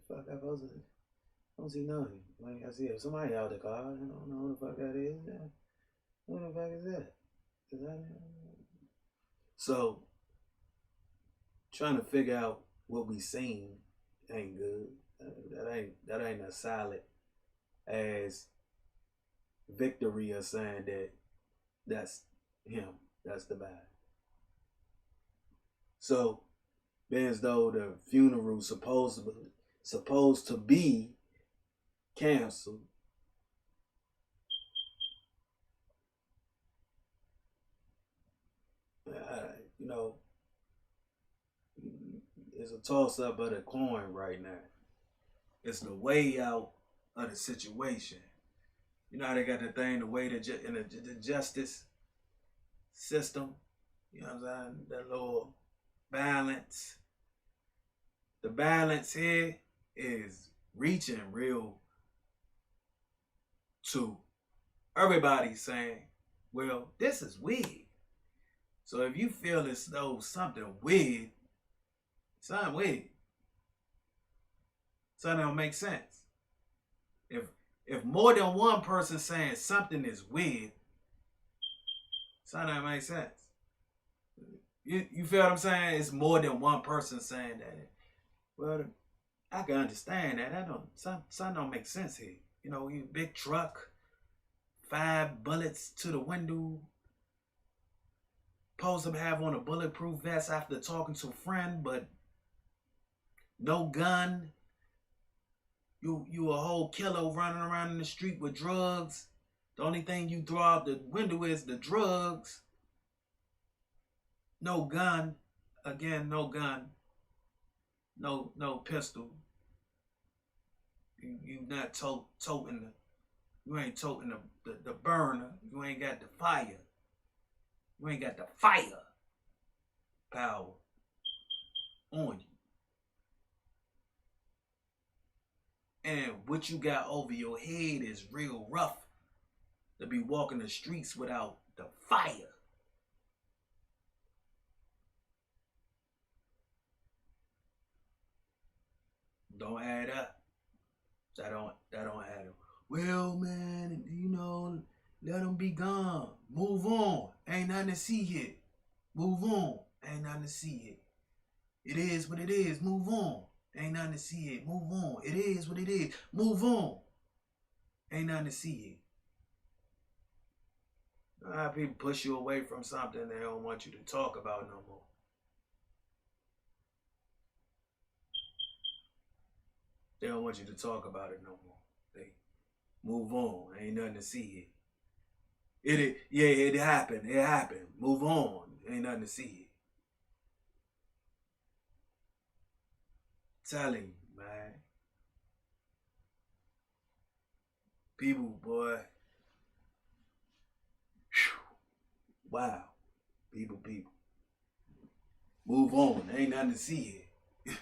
Fuck, I don't see nothing. Like I see somebody out the car. I don't know who the fuck that is. Who the fuck is that? So, trying to figure out what we seen ain't good. That ain't as solid as victory of saying that that's him. That's the bad. So, being as though the funeral supposed to be canceled, you know, it's a toss up of the coin right now. It's the way out of the situation. You know how they got the thing, the way in the justice system. You know what I'm saying? That little balance. The balance here is reaching real to everybody saying, well, this is weird. So if you feel as though something weird, something weird, something don't make sense. If more than one person saying something is weird, something don't make sense. You feel what I'm saying? It's more than one person saying that. Well, I can understand that. Something don't make sense here. You know, you big truck, 5 bullets to the window. Supposed to have on a bulletproof vest after talking to a friend, but no gun. You a whole killer running around in the street with drugs. The only thing you throw out the window is the drugs. No gun. Again, no gun. No pistol. You not toting you ain't toting the burner. You ain't got the fire. You ain't got the fire power on you. And what you got over your head is real rough to be walking the streets without the fire. Don't add up. That don't add up. Well, man, you know, let them be gone. Move on. Ain't nothing to see here. Move on. Ain't nothing to see here. It is what it is. Move on. Ain't nothing to see here. Move on. It is what it is. Move on. Ain't nothing to see here. People push you away from something they don't want you to talk about no more. They don't want you to talk about it no more. They move on. Ain't nothing to see here. It happened. It happened. Move on. Ain't nothing to see here. Telling you, man. People, boy. Whew. Wow. People. Move on. Ain't nothing to see here.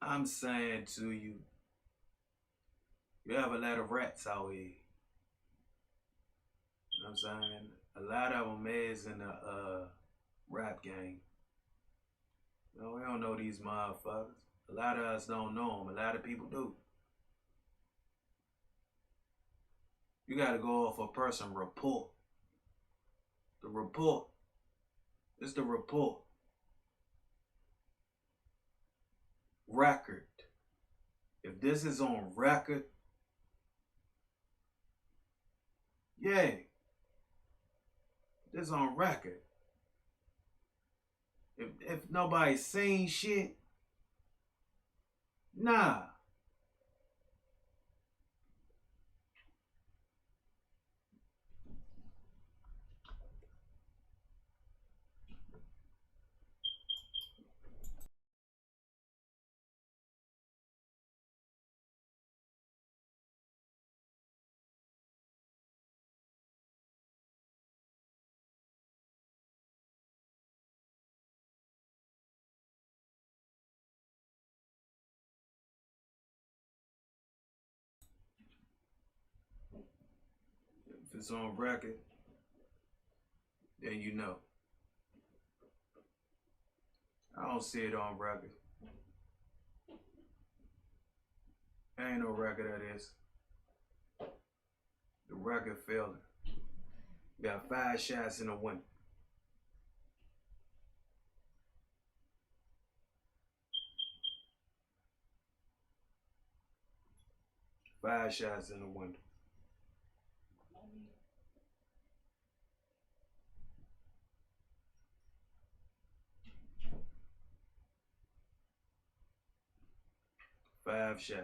I'm saying to you, you have a lot of rats out here. You know what I'm saying? A lot of them is in the rap game. You know, we don't know these motherfuckers. A lot of us don't know them. A lot of people do. You got to go off a person report. The report. It's the report. Record. If this is on record, yeah. This on record. If nobody's seen shit, nah. If it's on record, then you know. I don't see it on record. There ain't no record of this. The record failed. Got 5 shots in the window. Five shots in the window. Five shots.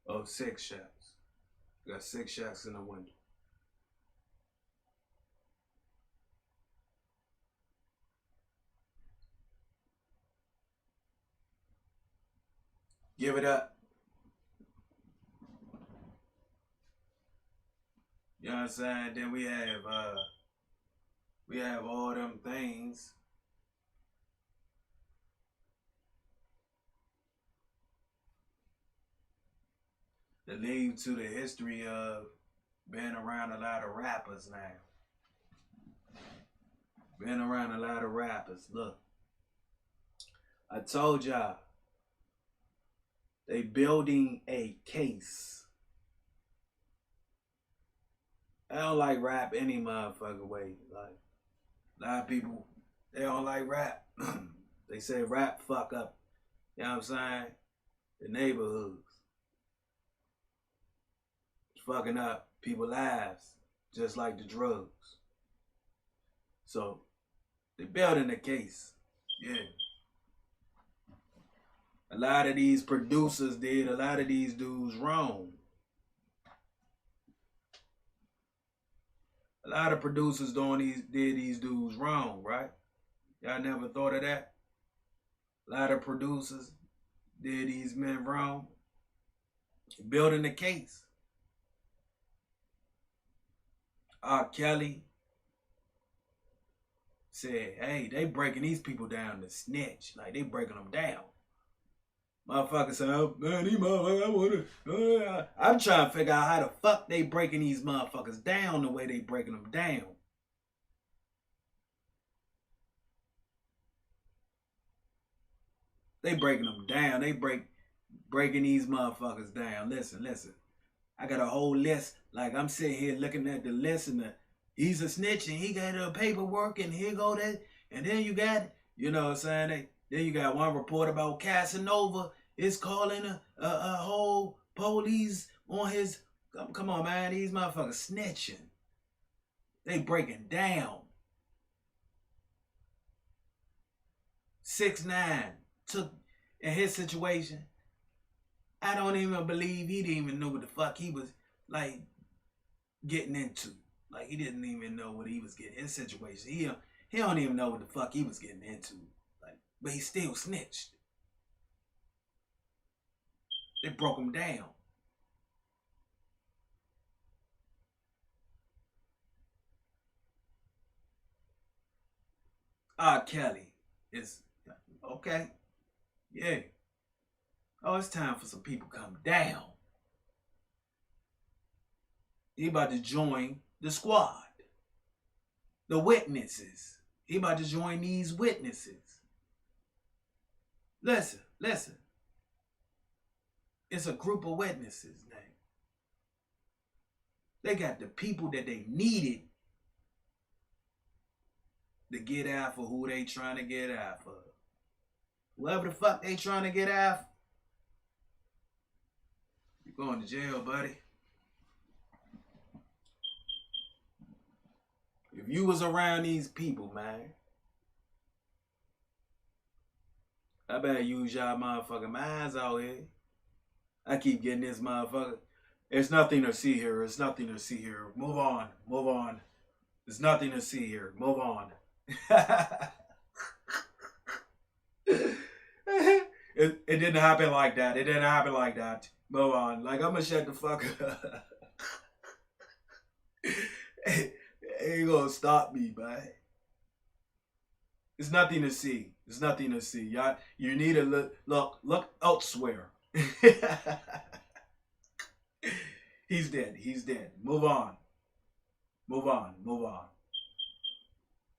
Oh, 6 shots. Got 6 shots in the window. Give it up. You know what I'm saying? Then we have all them things. That lead to the history of being around a lot of rappers now. Being around a lot of rappers. Look, I told y'all, they building a case. I don't like rap any motherfucking way. Like, a lot of people, they don't like rap. They say rap fuck up, you know what I'm saying, the neighborhoods. It's fucking up people's lives, just like the drugs. So, they building a case, yeah. A lot of these producers did a lot of these dudes wrong. A lot of producers did these dudes wrong, right? Y'all never thought of that? A lot of producers did these men wrong. Building the case. R. Kelly said, hey, they breaking these people down to snitch. Like, they breaking them down. Motherfuckers say, oh, man, these motherfuckers, I'm trying to figure out how the fuck they breaking these motherfuckers down the way they breaking them down. They breaking them down. They breaking these motherfuckers down. Listen. I got a whole list. Like I'm sitting here looking at the list and he's a snitch and he got the paperwork and here go that. And then you got, you know what I'm saying? Then you got one report about Casanova is calling a whole police on his, come on man, these motherfuckers snitching. They breaking down. 6ix9ine took, in his situation, I don't even believe he didn't even know what the fuck he was like getting into. Like he didn't even know what he was getting in situation. He don't even know what the fuck he was getting into. Like, but he still snitched. They broke him down. R. Kelly is okay. Yeah. Oh, it's time for some people to come down. He about to join the squad. The witnesses. He about to join these witnesses. Listen. It's a group of witnesses now. They got the people that they needed to get after who they trying to get after. Whoever the fuck they trying to get after, you going to jail, buddy. If you was around these people, man, I better use y'all motherfucking minds out here. I keep getting this motherfucker. There's nothing to see here. There's nothing to see here. Move on. There's nothing to see here. Move on. It didn't happen like that. It didn't happen like that. Move on. Like, I'm gonna shut the fuck up. Ain't gonna stop me, man. There's nothing to see. There's nothing to see. Y'all, you need to look elsewhere. He's dead. He's dead. Move on.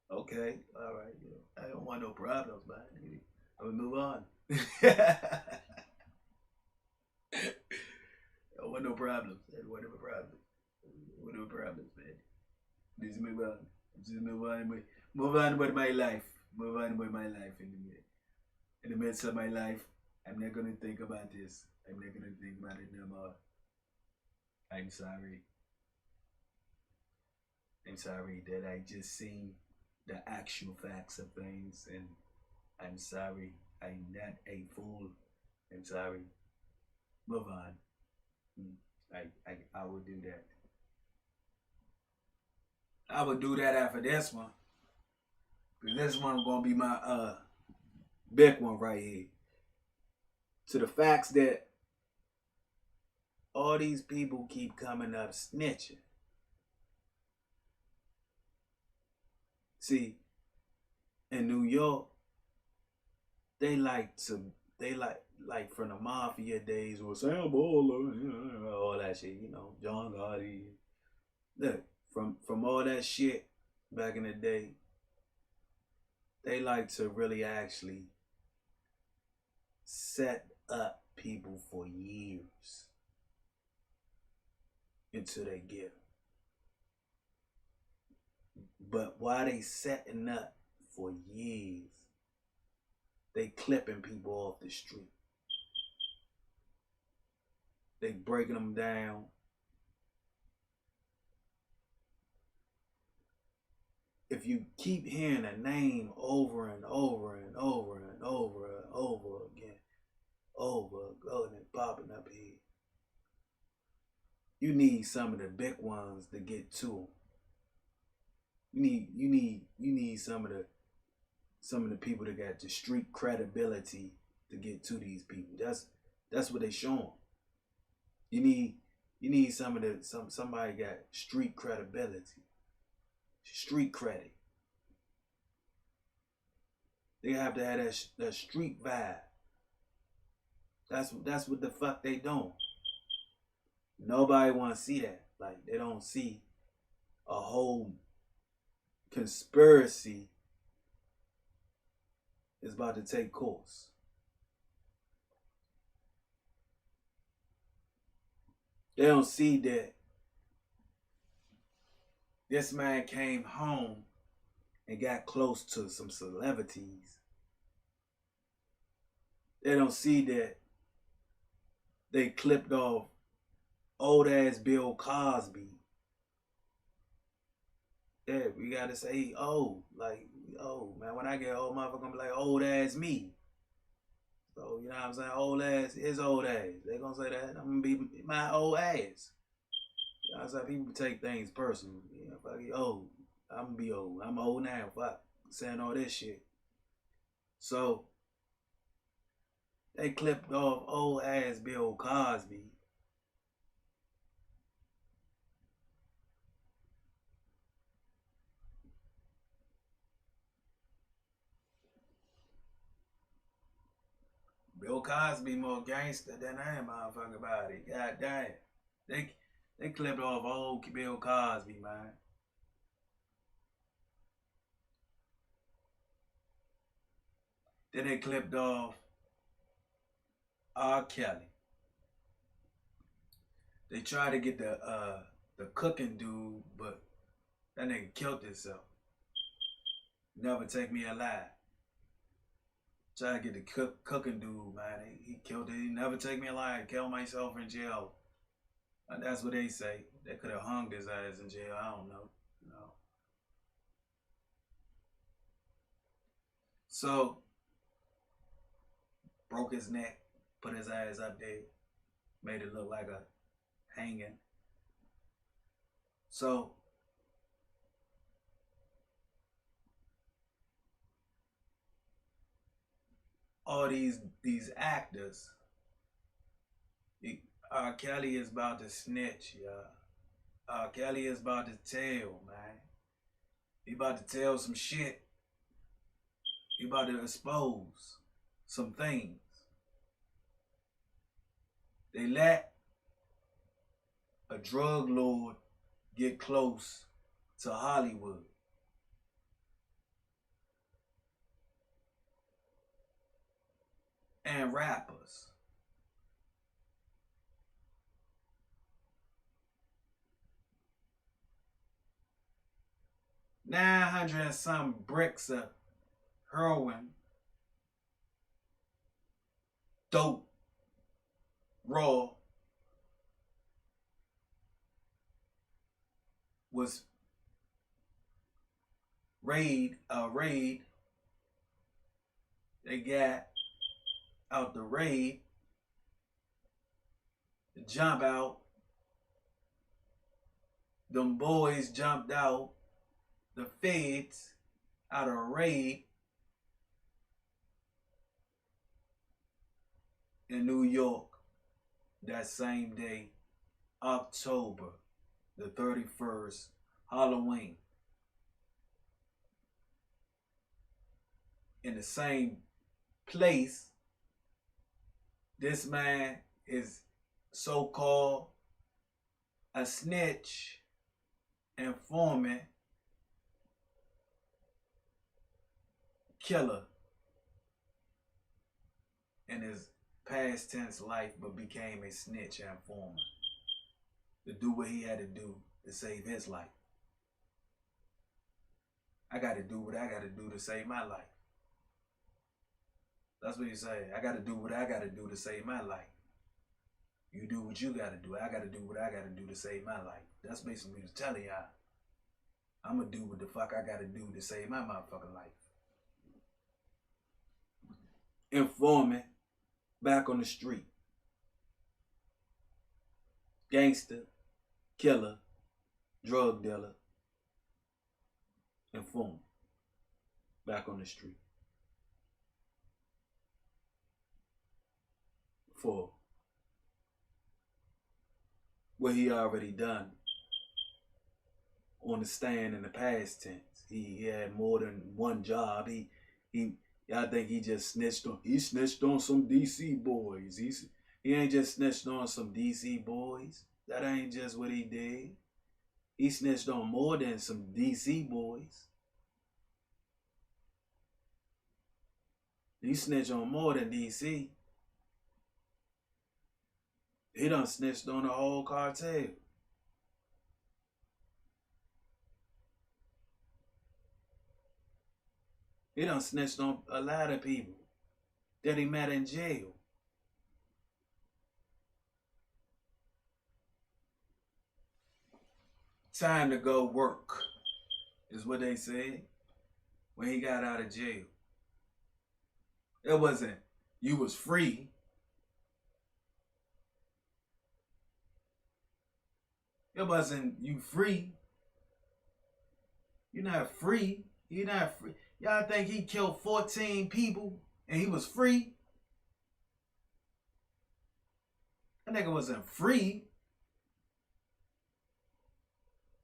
Okay. All right. Yeah. I don't want no problems, man. I'm gonna move on. I don't want no problems. I don't want no problems. Man. Just move on. Move on with my life. In the midst of my life, I'm not gonna think about this. I'm not gonna think about it no more. I'm sorry. I'm sorry that I just seen the actual facts of things, and I'm sorry. I'm not a fool. I'm sorry. Move on. I will do that. I would do that after this one. Because this one gonna be my big one right here. To the facts that all these people keep coming up snitching. See, in New York, they like from the mafia days or Sam Baller, all that shit, you know, John Gotti. Look, from all that shit back in the day, they like to really actually set up people for years until they get them. But while they setting up for years, they clipping people off the street. They breaking them down. If you keep hearing a name over and over and over and over and over again, going and popping up here, you need some of the big ones to get to them. You need some of the people that got the street credibility to get to these people. That's what they showing. You need somebody got street credibility. Street credit. They have to have that street vibe. That's what the fuck they doing. Nobody want to see that. Like, they don't see a whole conspiracy is about to take course. They don't see that this man came home and got close to some celebrities. They don't see that they clipped off old ass Bill Cosby. Yeah, we gotta say old. Like, old, man. When I get old, motherfucker gonna be like old ass me. So, you know what I'm saying? Old ass is old ass. They gonna say that. I'm gonna be my old ass. You know what I'm saying? People take things personal. You know, fuck you old. I'm gonna be old. I'm old now. Fuck. Saying all this shit. So, they clipped off old ass Bill Cosby. Bill Cosby more gangster than that motherfucker body. God damn. They clipped off old Bill Cosby, man. Then they clipped off R. Kelly. They tried to get the cooking dude, but that nigga killed himself. Never Take Me Alive. Tried to get the cooking dude, man. He killed it. He never take me alive. Kill myself in jail. And that's what they say. They could have hung his ass in jail. I don't know. You know. So, broke his neck, put his ass up there, made it look like a hanging. So, all these actors, R. Kelly is about to snitch, y'all. R. Kelly is about to tell, man. He about to tell some shit. He about to expose some things. They let a drug lord get close to Hollywood. And rappers. $900 and some bricks of heroin, dope, raw, was raid. They got out the raid, jump out. Them boys jumped out. The feds out of raid in New York that same day, October the 31st, Halloween. In the same place, this man is so-called a snitch, informant, killer in his past tense life, but became a snitch and informant to do what he had to do to save his life. I got to do what I got to do to save my life. That's what he's saying. I got to do what I got to do to save my life. You do what you got to do. I got to do what I got to do to save my life. That's basically what he's telling y'all. I'm going to do what the fuck I got to do to save my motherfucking life. Informant, back on the street. Gangster, killer, drug dealer, informant, back on the street. For what he already done on the stand in the past tense. He had more than one job. I think he just snitched on some DC boys. He ain't just snitched on some DC boys. That ain't just what he did. He snitched on more than some DC boys. He snitched on more than DC. He done snitched on the whole cartel. He done snitched on a lot of people that he met in jail. Time to go work, is what they said when he got out of jail. It wasn't, you was free. It wasn't, you free. You're not free. You're not free. Y'all think he killed 14 people and he was free? That nigga wasn't free.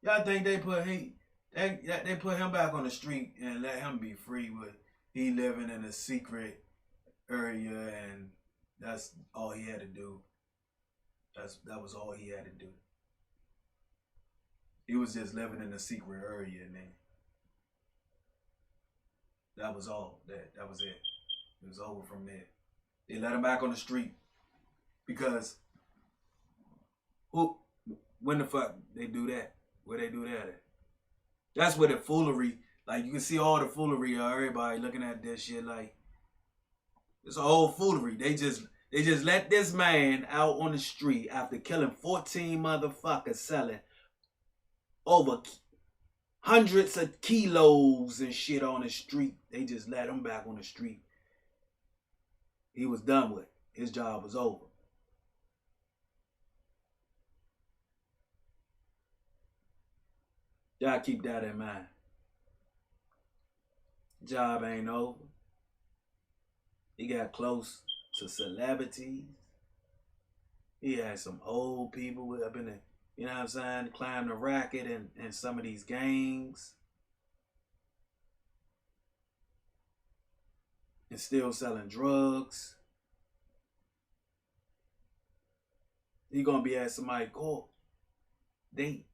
Y'all think they put him back on the street and let him be free with he living in a secret area and that's all he had to do. That was all he had to do. He was just living in a secret area and then that was all. That was it. It was over from there. They let him back on the street because when the fuck they do that? Where they do that at? That's where the foolery, like you can see all the foolery of everybody looking at this shit like it's a whole foolery. They just let this man out on the street after killing 14 motherfuckers selling over hundreds of kilos and shit on the street. They just let him back on the street. He was done with. His job was over. Y'all keep that in mind. Job ain't over. He got close to celebrities. He had some old people up in the, you know what I'm saying, climb the racket and some of these gangs. And still selling drugs. He gonna be at somebody's court date.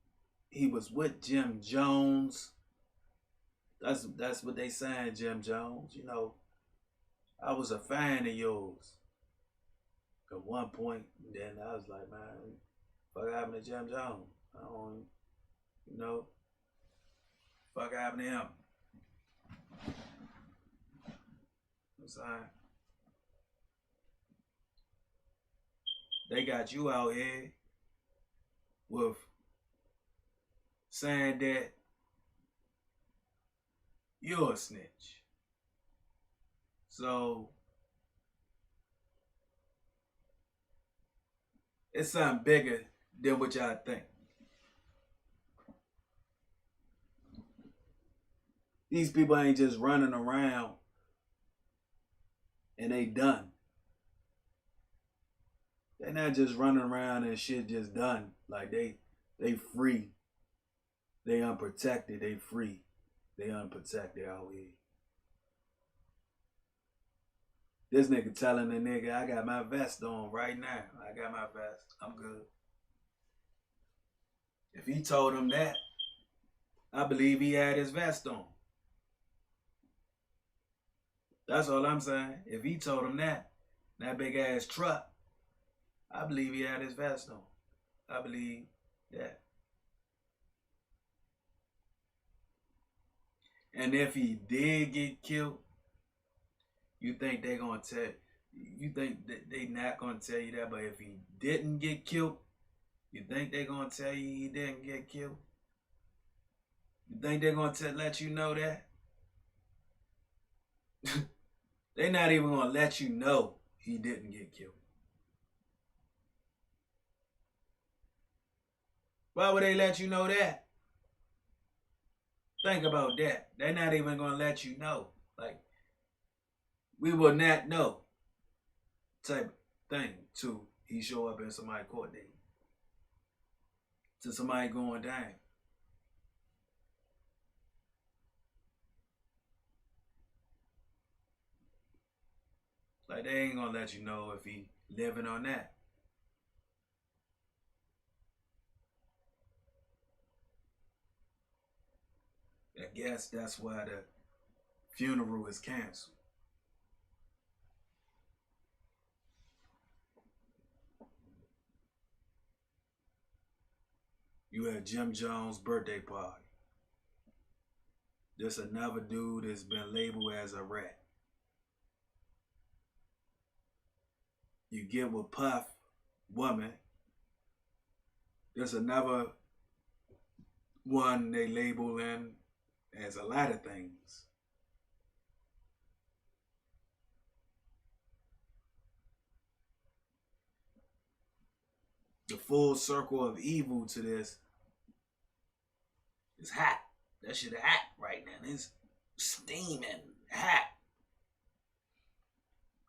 He was with Jim Jones. That's what they saying, Jim Jones. You know, I was a fan of yours at one point. And then I was like, man, fuck happened to Jim Jones? I don't, you know, fuck happened to him? I'm sorry. They got you out here with saying that you're a snitch. So it's something bigger than what y'all think. These people ain't just running around and they done. They're not just running around and shit just done. Like they free. They unprotected, they free. They unprotected out here. This nigga telling the nigga, I got my vest on right now. I got my vest. I'm good. If he told him that, I believe he had his vest on. That's all I'm saying. If he told him that big ass truck, I believe he had his vest on. I believe that. And if he did get killed, you think they gonna tell? You think that they not gonna tell you that? But if he didn't get killed, you think they gonna tell you he didn't get killed? You think they're gonna let you know that? They not even gonna let you know he didn't get killed. Why would they let you know that? Think about that. They're not even gonna let you know. Like, we will not know type thing till he show up in somebody's court date. To somebody going down. Like, they ain't gonna let you know if he living on that. I guess that's why the funeral is canceled. You had Jim Jones' birthday party. Just another dude that's been labeled as a rat. You get with Puff, woman. There's another one they label in as a lot of things. The full circle of evil to this is hot. That shit hot right now. It's steaming hot.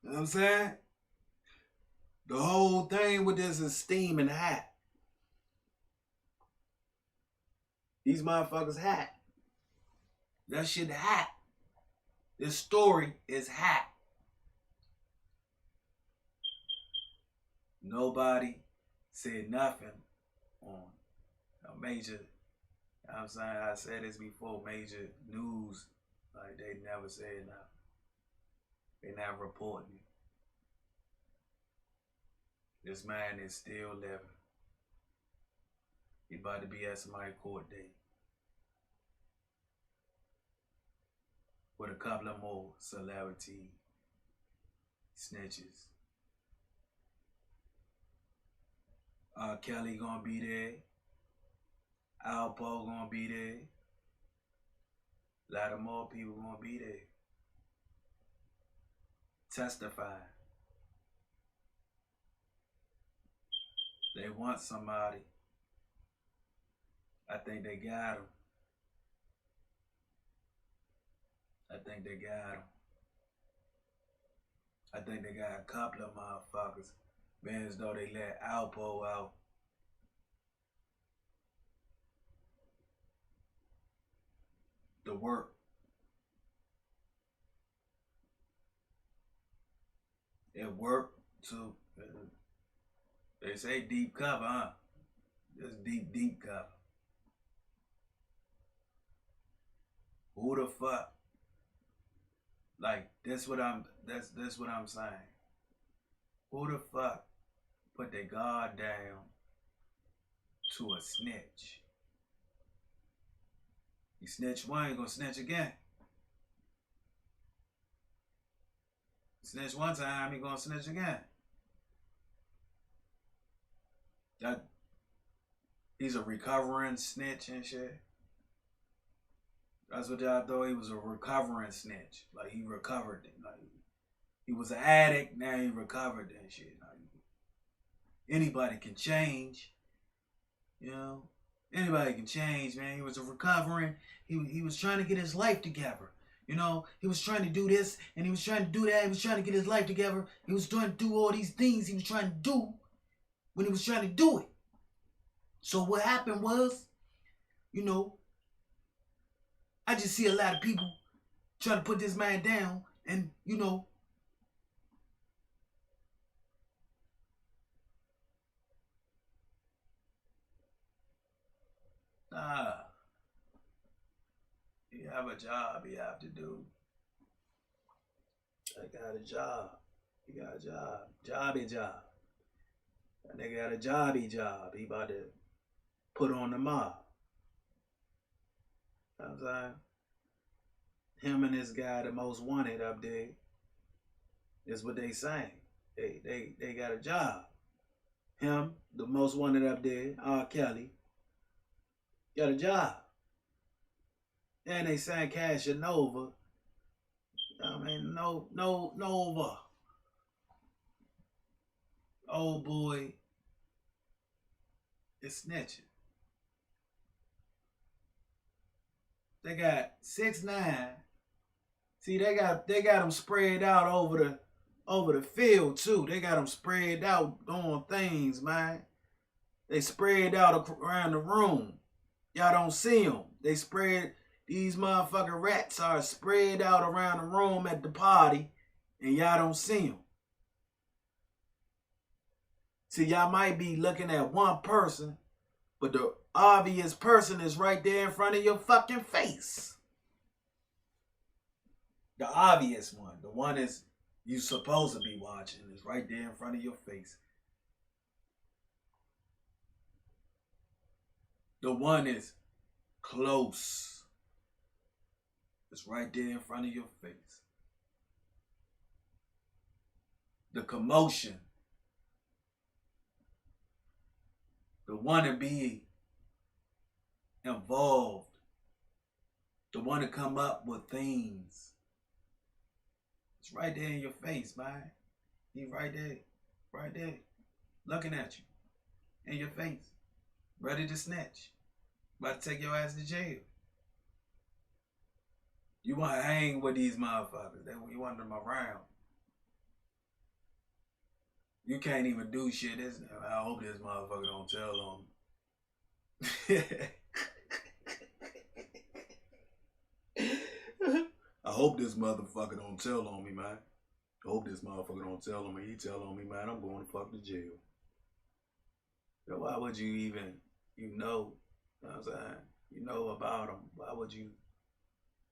You know what I'm saying? The whole thing with this is steaming hot. These motherfuckers hot. That shit hot. This story is hot. Nobody said nothing on a major, you know what I'm saying? I said this before, major news, like they never said nothing. They not reporting it. This man is still living. He about to be at somebody's court date with a couple of more celebrity snitches. Kelly gonna be there. Alpo gonna be there. A lot of more people gonna be there. Testify. They want somebody. I think they got him. I think they got him. I think they got a couple of motherfuckers. Man, as though they let Alpo out. The work. It worked to, they say deep cover, huh? This deep cover. Who the fuck? Like, that's what I'm saying. Who the fuck put their guard down to a snitch? You snitch one, you gonna snitch again. Snitch one time, you gonna snitch again. That he's a recovering snitch and shit. That's what y'all thought. He was a recovering snitch. Like he recovered it. Like he was an addict, now he recovered and shit. Like, anybody can change, you know. Anybody can change, man. He was a recovering. He was trying to get his life together. You know, he was trying to do this and he was trying to do that. He was trying to get his life together. He was trying to do all these things he was trying to do when he was trying to do it. So what happened was, you know, I just see a lot of people trying to put this man down and, you know, you have a job you have to do. I got a job. You got a job. Jobby job. That nigga got a jobby job. He about to put on the mob. You know what I'm saying? Him and this guy, the most wanted up there, is what they saying. They got a job. Him, the most wanted up there, R. Kelly, got a job. And they saying Casanova. I mean, Nova. Old boy is snitching. They got 6ix9ine. See, they got them spread out over the field too. They got them spread out doing things, man. They spread out around the room. Y'all don't see them. They spread. These motherfucking rats are spread out around the room at the party, and y'all don't see them. See, y'all might be looking at one person, but the obvious person is right there in front of your fucking face. The obvious one, the one is you supposed to be watching, is right there in front of your face. The one is close. It's right there in front of your face. The commotion. The one to be involved. The one to come up with things. It's right there in your face, man. He right there. Right there. Looking at you. In your face. Ready to snatch. About to take your ass to jail. You want to hang with these motherfuckers. You want them around. You can't even do shit. I hope this motherfucker don't tell on me. I hope this motherfucker don't tell on me, man. I hope this motherfucker don't tell on me. He tell on me, man, I'm going to fuck to jail. So why would you even, you know what I'm saying? You know about him. Why would you?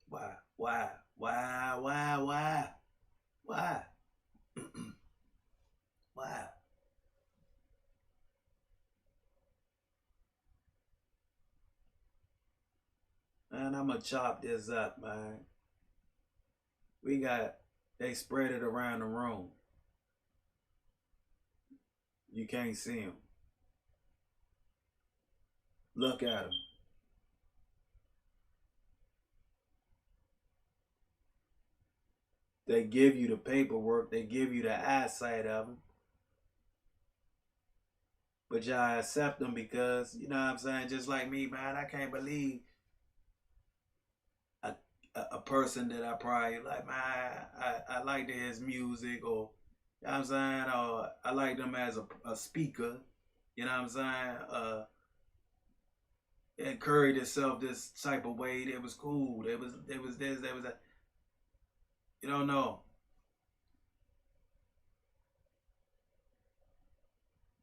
Why? Why? Why? Man, I'ma chop this up, man. They spread it around the room. You can't see them. Look at them. They give you the paperwork. They give you the eyesight of them. But y'all accept them because, you know what I'm saying? Just like me, man, I can't believe a person that I probably like, man, I like his music, or, you know what I'm saying? Or I like them as a speaker, you know what I'm saying? It carried itself this type of way. It was cool. It was this, there was that. You don't know.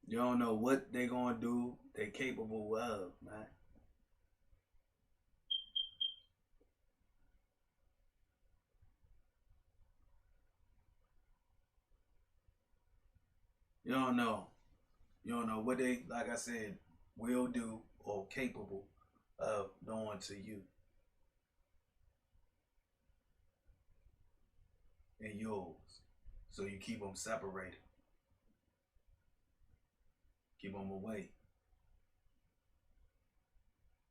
You don't know what they gonna do. They capable of, man. You don't know. You don't know what they, like I said, will do or capable of doing to you and yours. So you keep them separated. Keep them away.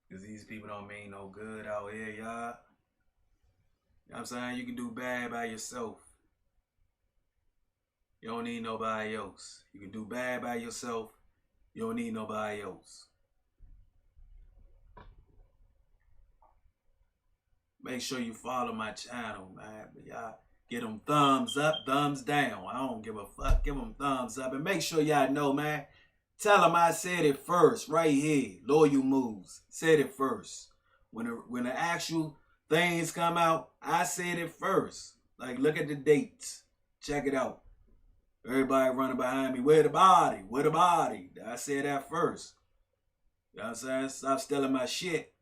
Because these people don't mean no good out here, y'all. You know what I'm saying? You can do bad by yourself. You don't need nobody else. You can do bad by yourself. You don't need nobody else. Make sure you follow my channel, man. But y'all get them thumbs up, thumbs down. I don't give a fuck. Give them thumbs up. And make sure y'all know, man. Tell them I said it first, right here. Loyal Moves. Said it first. When the actual things come out, I said it first. Like, look at the dates. Check it out. Everybody running behind me. Where the body? Where the body? I said that first. You know what I'm saying? Stop stealing my shit.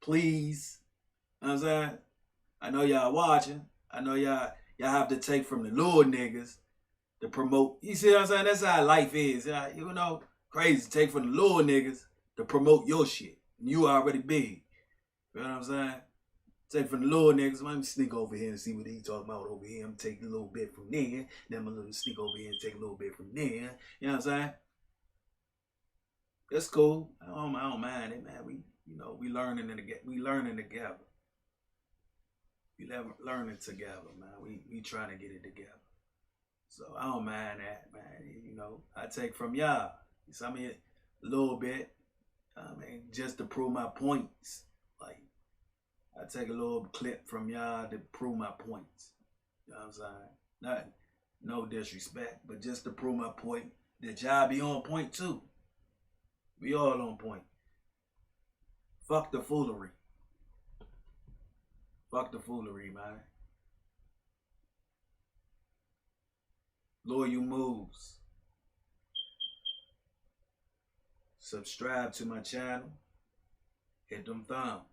Please. You know what I'm saying? I know y'all watching. I know y'all have to take from the little niggas to promote. You see what I'm saying? That's how life is. You know, crazy. Take from the little niggas to promote your shit. You already big. You know what I'm saying? Take from the little niggas. Let me sneak over here and see what he talking about over here. I'm take a little bit from there. Then I'm gonna sneak over here and take a little bit from there. You know what I'm saying? That's cool. I don't mind it, man. We learning together. We learning together. We learning together, man. We trying to get it together. So I don't mind that, man. You know, I take from y'all. I mean, a little bit. I mean, just to prove my points. Like, I take a little clip from y'all to prove my points. You know what I'm saying? No disrespect, but just to prove my point that y'all be on point too. We all on point. Fuck the foolery. Fuck the foolery, man. Loyal Moves. Subscribe to my channel. Hit them thumbs.